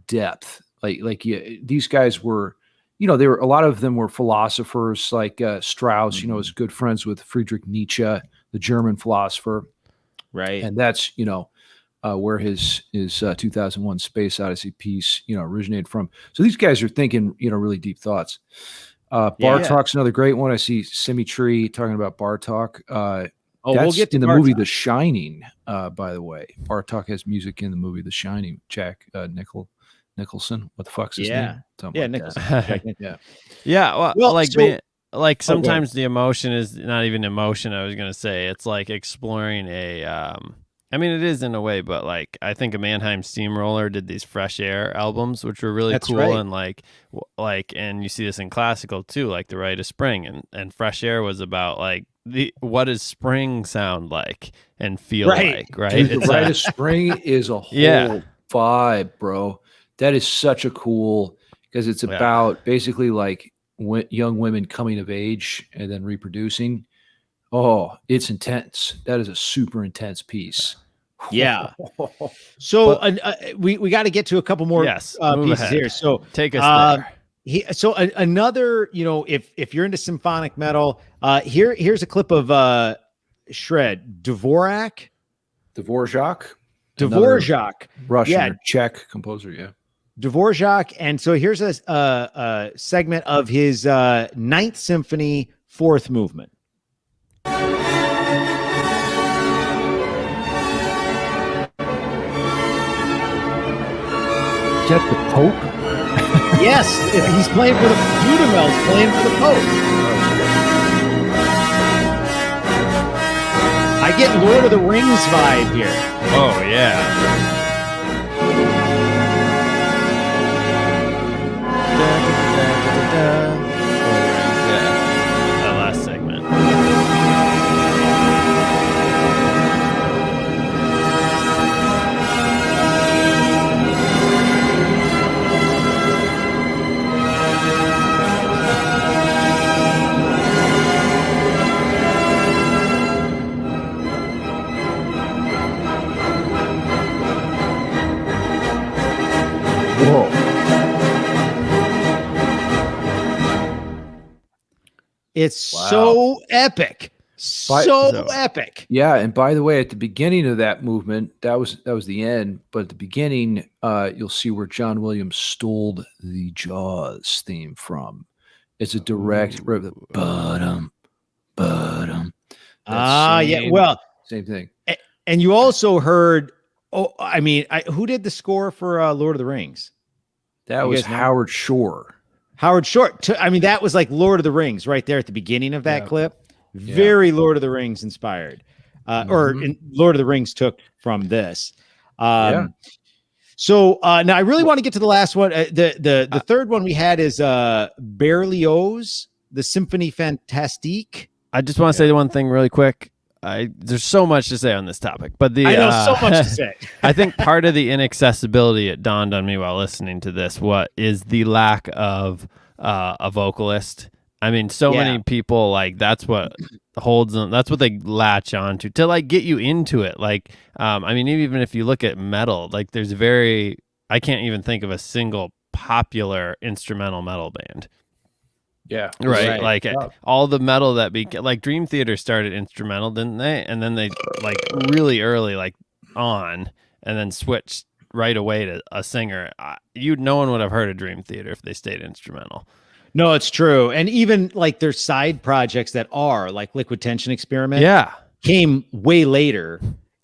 depth. These guys were, they were, a lot of them were philosophers, like Strauss, was good friends with Friedrich Nietzsche, the German philosopher. Right. And that's, where his 2001 Space Odyssey piece, originated from. So these guys are thinking, really deep thoughts. Bartok's another great one. I see Symmetry talking about Bartok. That's we'll get to in the Bartok. movie The Shining, by the way. Bartok has music in the movie The Shining. Jack Nicholson. What the fuck's his name? Nicholson. Well, sometimes the emotion is not even emotion. I was going to say it's like exploring it is in a way, but like I think a Mannheim Steamroller did these Fresh Air albums, which were really cool. Right. And and you see this in classical too, like The Rite of Spring, and Fresh Air was about like what does spring sound like and feel like, right? Dude, The Rite of Spring is a whole vibe, bro. That is such a cool, because it's about basically like young women coming of age and then reproducing. Oh, it's intense. That is a super intense piece. Yeah. So we got to get to a couple more pieces ahead. Here. So take us there. Another, if you're into symphonic metal, here's a clip of Dvorak, Russian or Czech composer. Yeah. Dvorak. And so here's a segment of his Ninth Symphony, fourth movement. Is that the Pope? Yes, he's playing for the Dudamel's playing for the Pope. I get Lord of the Rings vibe here. Oh yeah. That last segment. Whoa. It's so epic. So epic. Yeah, and by the way, at the beginning of that movement, that was the end, but at the beginning, you'll see where John Williams stole the Jaws theme from. It's a direct bottom. Same thing. And you also heard who did the score for Lord of the Rings? That was Howard Shore. That was like Lord of the Rings right there at the beginning of that clip. Very Lord of the Rings inspired, Lord of the Rings took from this. So now I really want to get to the last one. The third one we had is Berlioz, the Symphonie Fantastique. I just want to say one thing really quick. There's so much to say on this topic, but I know so much to say. I think part of the inaccessibility, it dawned on me while listening to this, what is the lack of a vocalist. I mean, many people, like, that's what holds them. That's what they latch on to like get you into it. Like, even if you look at metal, like I can't even think of a single popular instrumental metal band. Yeah. Right. Like Yeah. all the metal that like Dream Theater started instrumental, didn't they? And then they like really early, like on, and then switched right away to a singer. No one would have heard of Dream Theater if they stayed instrumental. No, it's true. And even like their side projects that are like Liquid Tension Experiment came way later.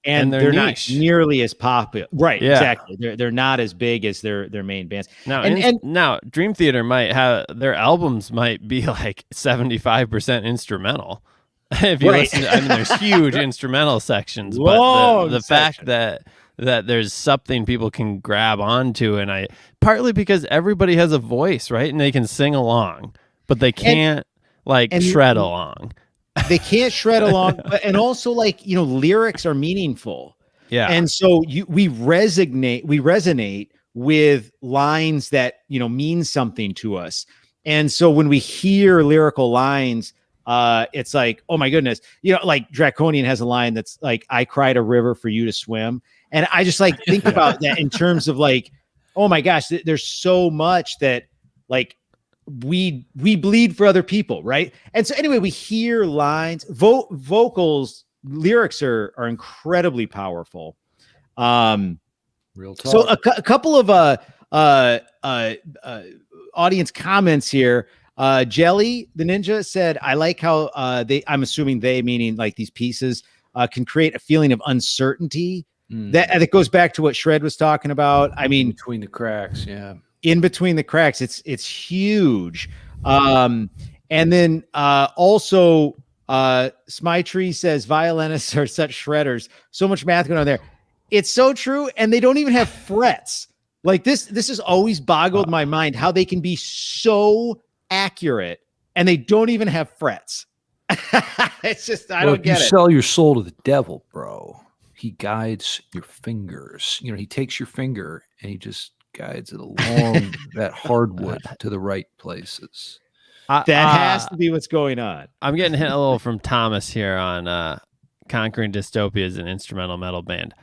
And they're niche. Not nearly as popular. Right, exactly. They're not as big as their main bands. Now, now Dream Theater might have their albums might be like 75% instrumental. If you listen to, I mean, there's huge instrumental sections, but the fact that there's something people can grab onto, and partly because everybody has a voice, right? And they can sing along, but they can't shred along. They can't shred along, and also like, you know, lyrics are meaningful. Yeah. And so we resonate with lines that, you know, mean something to us. And so when we hear lyrical lines, it's like, oh my goodness, you know, like Draconian has a line that's like, I cried a river for you to swim. And I just like think about that in terms of like, oh my gosh, there's so much that like, we bleed for other people, right? And so anyway, we hear lines, vocals, lyrics are incredibly powerful. Real talk. So a couple of audience comments here. Jelly the Ninja said, I like how I'm assuming they meaning like these pieces can create a feeling of uncertainty. That it goes back to what Shred was talking about. I mean, between the cracks, in between the cracks, it's huge. And then also Smytree says violinists are such shredders. So much math going on there. It's so true, and they don't even have frets. Like this has always boggled my mind how they can be so accurate and they don't even have frets. It's just I don't get it. You sell your soul to the devil, bro. He guides your fingers. You know, he takes your finger and he just guides it along that hardwood to the right places. That has to be what's going on. I'm getting hit a little from Thomas here on Conquering Dystopia is an instrumental metal band.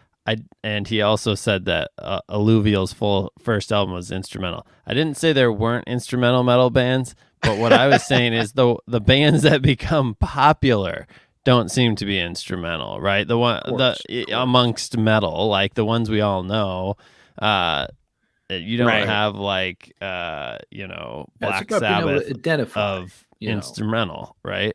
And he also said that Alluvial's first album was instrumental. I didn't say there weren't instrumental metal bands, but what I was saying is the bands that become popular don't seem to be instrumental, right? Amongst metal, like the ones we all know, you don't have like Black Sabbath of instrumental, right?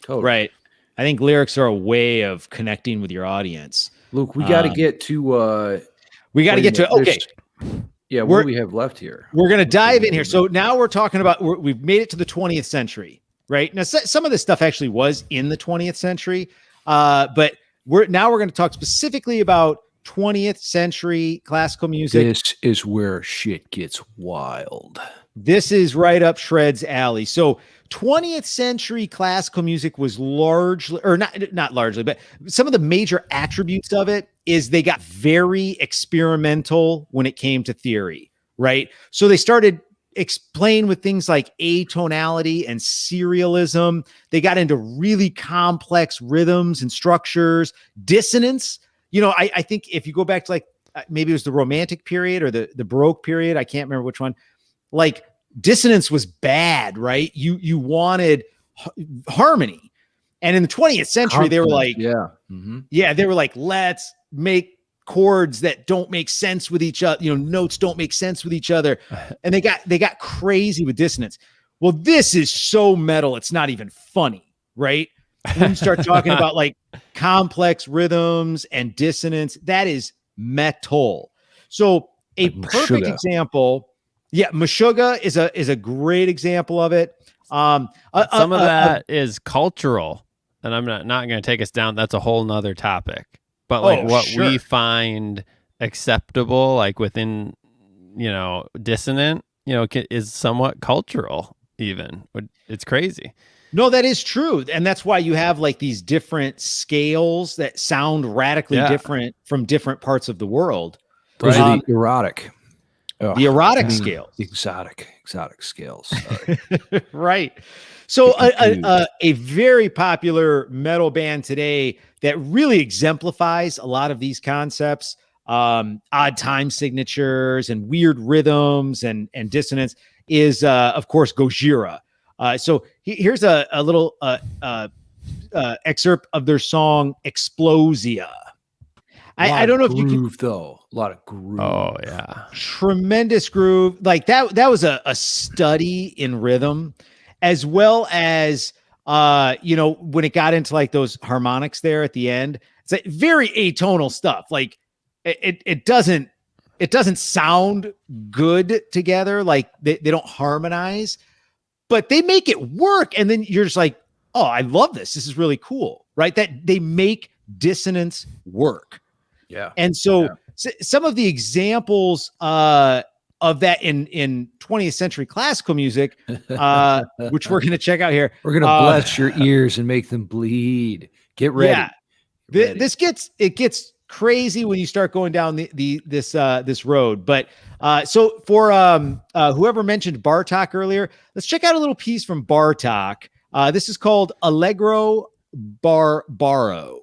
Totally. Right. I think lyrics are a way of connecting with your audience. Luke, we got to get to. Okay. Yeah, what do we have left here? We're going to dive in here. So now we're talking about we've made it to the 20th century, right? Now some of this stuff actually was in the 20th century, but we're going to talk specifically about 20th century classical music. This is where shit gets wild. This is right up Shred's alley. So 20th century classical music was largely, or not largely, but some of the major attributes of it is they got very experimental when it came to theory, right? So they started explain with things like atonality and serialism. They got into really complex rhythms and structures, dissonance. You know, I think if you go back to like, maybe it was the Romantic period or the Baroque period, I can't remember which one, like dissonance was bad, right? You wanted harmony. And in the 20th century, they were like, they were like, let's make chords that don't make sense with each other. You know, notes don't make sense with each other. And they got crazy with dissonance. Well, this is so metal. It's not even funny, right? When you start talking about like complex rhythms and dissonance, that is metal. So a perfect example. Yeah. Meshuggah is a great example of it. Some of that is cultural, and I'm not going to take us down. That's a whole nother topic. But like we find acceptable, like within, dissonant, is somewhat cultural even. It's crazy. No, that is true. And that's why you have like these different scales that sound radically different from different parts of the world. Those are the erotic. The erotic scales. Exotic scales. Right. So a very popular metal band today that really exemplifies a lot of these concepts, odd time signatures and weird rhythms and dissonance is, of course, Gojira. So here's a little excerpt of their song Explosia. I don't know if you can, though. A lot of groove. Oh yeah. Tremendous groove. Like that was a study in rhythm, as well as when it got into like those harmonics there at the end. It's like very atonal stuff. Like it doesn't sound good together. Like they don't harmonize, but they make it work. And then you're just like, oh, I love this. This is really cool, right? That they make dissonance work. Yeah. And so some of the examples of that in 20th century classical music, which we're going to check out here. We're going to bless your ears and make them bleed. Get ready. Yeah. This gets crazy when you start going down this road. But so for whoever mentioned Bartok earlier, let's check out a little piece from Bartok. This is called Allegro Barbaro.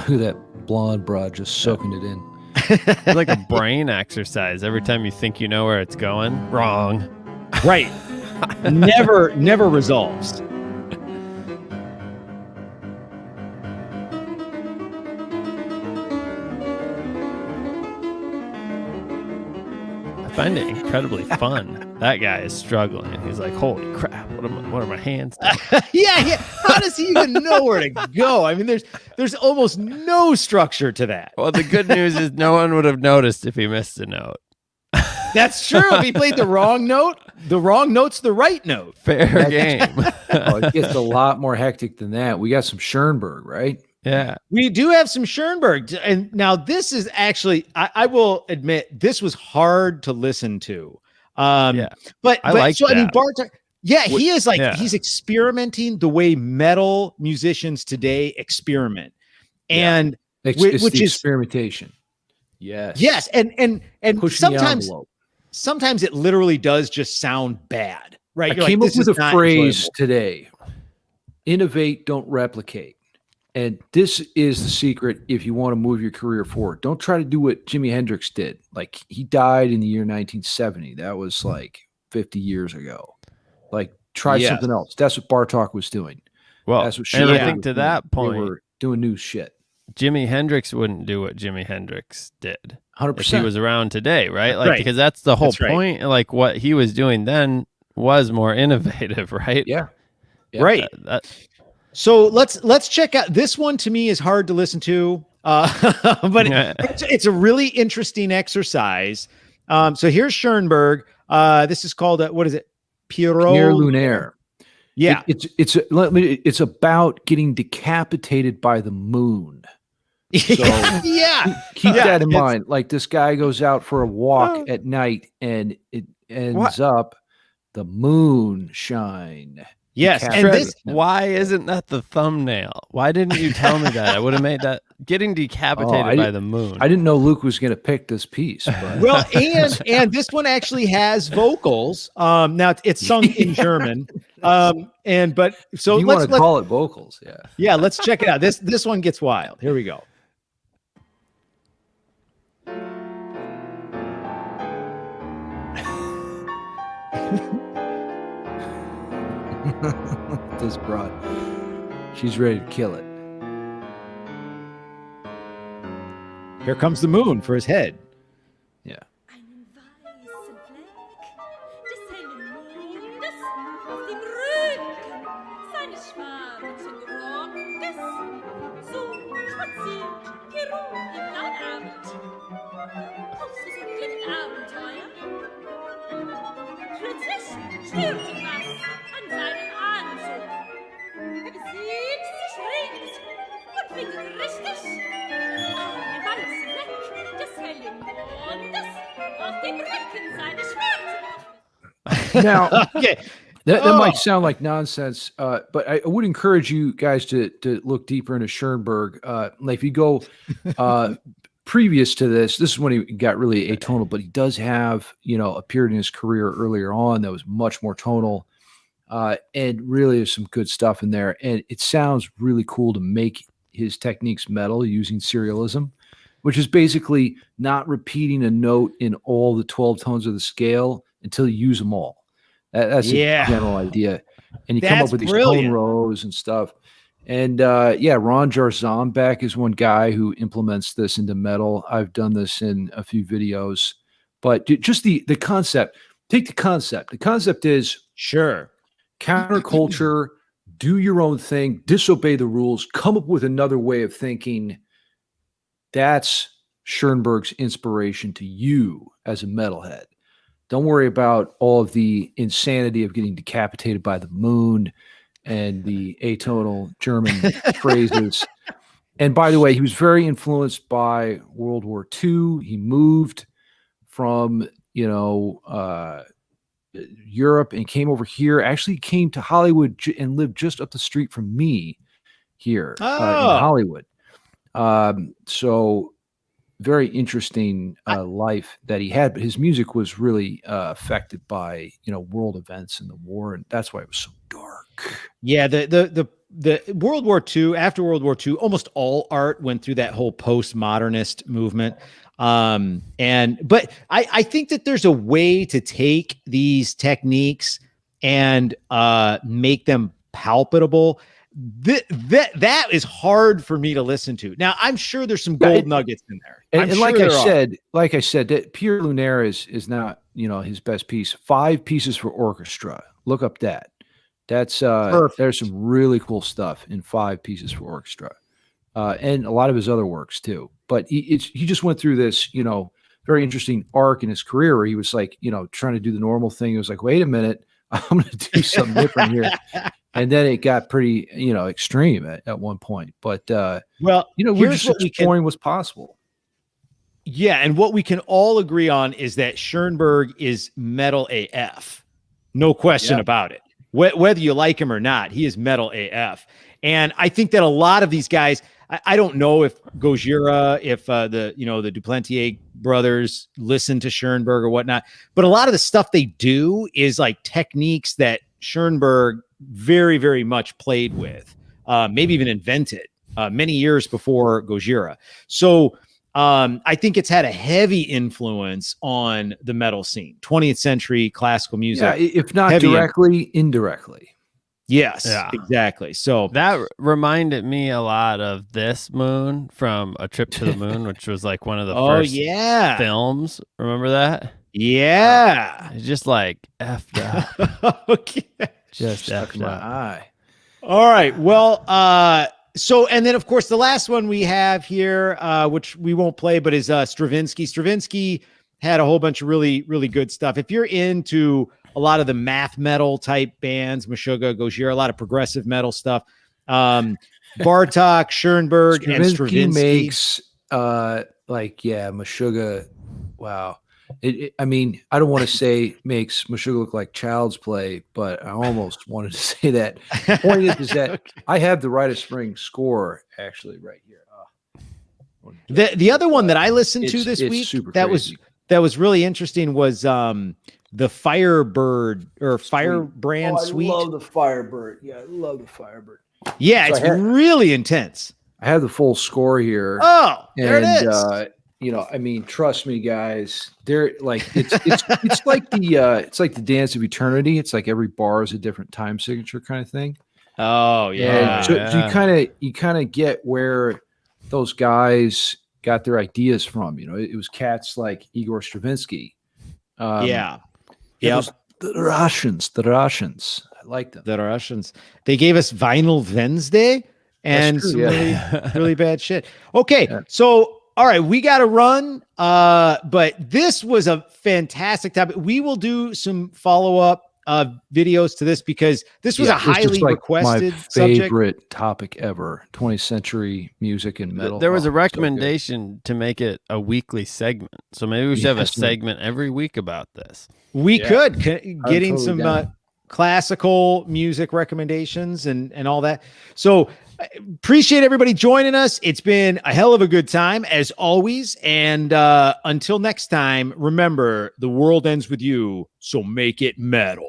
Look at that blonde broad just soaking it in. It's like a brain exercise. Every time you think you know where it's going, wrong. Right. never resolves. I find it incredibly fun. That guy is struggling. He's like, holy crap, what are my hands doing? Yeah. How does he even know where to go? I mean, there's almost no structure to that. Well, the good news is no one would have noticed if he missed a note. That's true. If he played the wrong note, the wrong note's the right note. Fair game. It gets a lot more hectic than that. We got some Schoenberg, right? Yeah. We do have some Schoenberg. And now this is actually, I will admit, this was hard to listen to. But I like that. I mean, Bartok, he is like, he's experimenting the way metal musicians today experiment. And It's which the is experimentation. Yes. Yes. And Pushing the envelope. Sometimes it literally does just sound bad, right? I came up with a phrase today: innovate, don't replicate. And this is the secret if you want to move your career forward. Don't try to do what Jimi Hendrix did. Like, he died in the year 1970. That was like 50 years ago. Like, try something else. That's what Bartok was doing. Well, that's what I think to that point, they were doing new shit. Jimi Hendrix wouldn't do what Jimi Hendrix did 100%. if he was around today, right? Like, because that's the whole point. Like, what he was doing then was more innovative, right? Yeah. Right. So let's check out this one. To me, is hard to listen to, but it's a really interesting exercise. So here's Schoenberg. This is called what is it? Pierre Lunaire. Yeah, it's about getting decapitated by the moon. So keep that in mind. Like, this guy goes out for a walk at night, and it ends up the moonshine. Yes, and why isn't that the thumbnail? Why didn't you tell me that? I would have made that getting decapitated by the moon. I didn't know Luke was going to pick this piece. But. Well, and this one actually has vocals. Now it's sung in German. So you want to call it vocals, yeah. Let's check it out. This one gets wild. Here we go. This broad, she's ready to kill it. Here comes the moon for his head. Yeah. Now, That might sound like nonsense, but I would encourage you guys to look deeper into Schoenberg. Like if you go previous to this is when he got really atonal, but he does have, a period in his career earlier on that was much more tonal. And really there's some good stuff in there. And it sounds really cool to make his techniques metal using serialism, which is basically not repeating a note in all the 12 tones of the scale until you use them all. That's the general idea. And you come up with these tone rows and stuff. And Ron Jarzambek is one guy who implements this into metal. I've done this in a few videos, but just the concept, take the concept. The concept is counterculture, do your own thing, disobey the rules, come up with another way of thinking. That's Schoenberg's inspiration to you as a metalhead. Don't worry about all of the insanity of getting decapitated by the moon and the atonal German phrases. And by the way, he was very influenced by World War II. He moved from, Europe and came over here, actually came to Hollywood and lived just up the street from me here in Hollywood. So very interesting life that he had, but his music was really affected by, world events and the war. And that's why it was so dark. Yeah. The World War II, after World War II, almost all art went through that whole postmodernist movement. But I think that there's a way to take these techniques and make them palpable. That is hard for me to listen to. Now, I'm sure there's some gold nuggets in there. And like I said, that Pierre Lunaire is not, his best piece. 5 pieces for orchestra. Look up that. That's there's some really cool stuff in 5 pieces for orchestra. And a lot of his other works too. But he just went through this, very interesting arc in his career where he was like, trying to do the normal thing. He was like, wait a minute, I'm going to do something different here. And then it got pretty, extreme at one point. But, we're just exploring what's possible. Yeah. And what we can all agree on is that Schoenberg is metal AF. No question about it. Whether you like him or not, he is metal AF. And I think that a lot of these guys, I don't know if Gojira, if the Duplantier brothers listen to Schoenberg or whatnot, but a lot of the stuff they do is like techniques that Schoenberg very, very much played with, maybe even invented many years before Gojira. So I think it's had a heavy influence on the metal scene, 20th century classical music. Yeah, if not directly, indirectly. Yes, exactly. So that reminded me a lot of This Moon from A Trip to the Moon, which was like one of the first films. Remember that? Yeah. It's just like effed up. Okay. Just stuck in my effed up. eye. All right. Well, and then of course the last one we have here, which we won't play, but is Stravinsky. Stravinsky had a whole bunch of really, really good stuff. If you're into a lot of the math metal type bands, Meshuggah, Gojira, a lot of progressive metal stuff. Bartok, Schoenberg, and Stravinsky makes Meshuggah. Wow. I mean, I don't want to say makes Meshuggah look like child's play, but I almost wanted to say that. The point is that I have the Rite of Spring score actually right here. The other one that I listened to this week that was really interesting was the Firebird or Firebrand Suite. I love the Firebird. Yeah, I love the Firebird. Yeah, so it's really intense. I have the full score here. Oh, there it is. I mean, trust me, guys. They're like it's like the Dance of Eternity. It's like every bar is a different time signature kind of thing. Oh yeah. So you kind of get where those guys got their ideas from. It was cats like Igor Stravinsky. The Russians. I like them. The Russians. They gave us Vinyl Wednesday and some really bad shit. Okay, so all right, we got to run. But this was a fantastic topic. We will do some follow-up videos to this because this was a highly requested favorite topic ever. 20th century music and metal. There was a recommendation to make it a weekly segment. So maybe we should have a segment every week about this. We could getting some classical music recommendations and all that. So appreciate everybody joining us. It's been a hell of a good time as always. And until next time, remember, the world ends with you. So make it metal.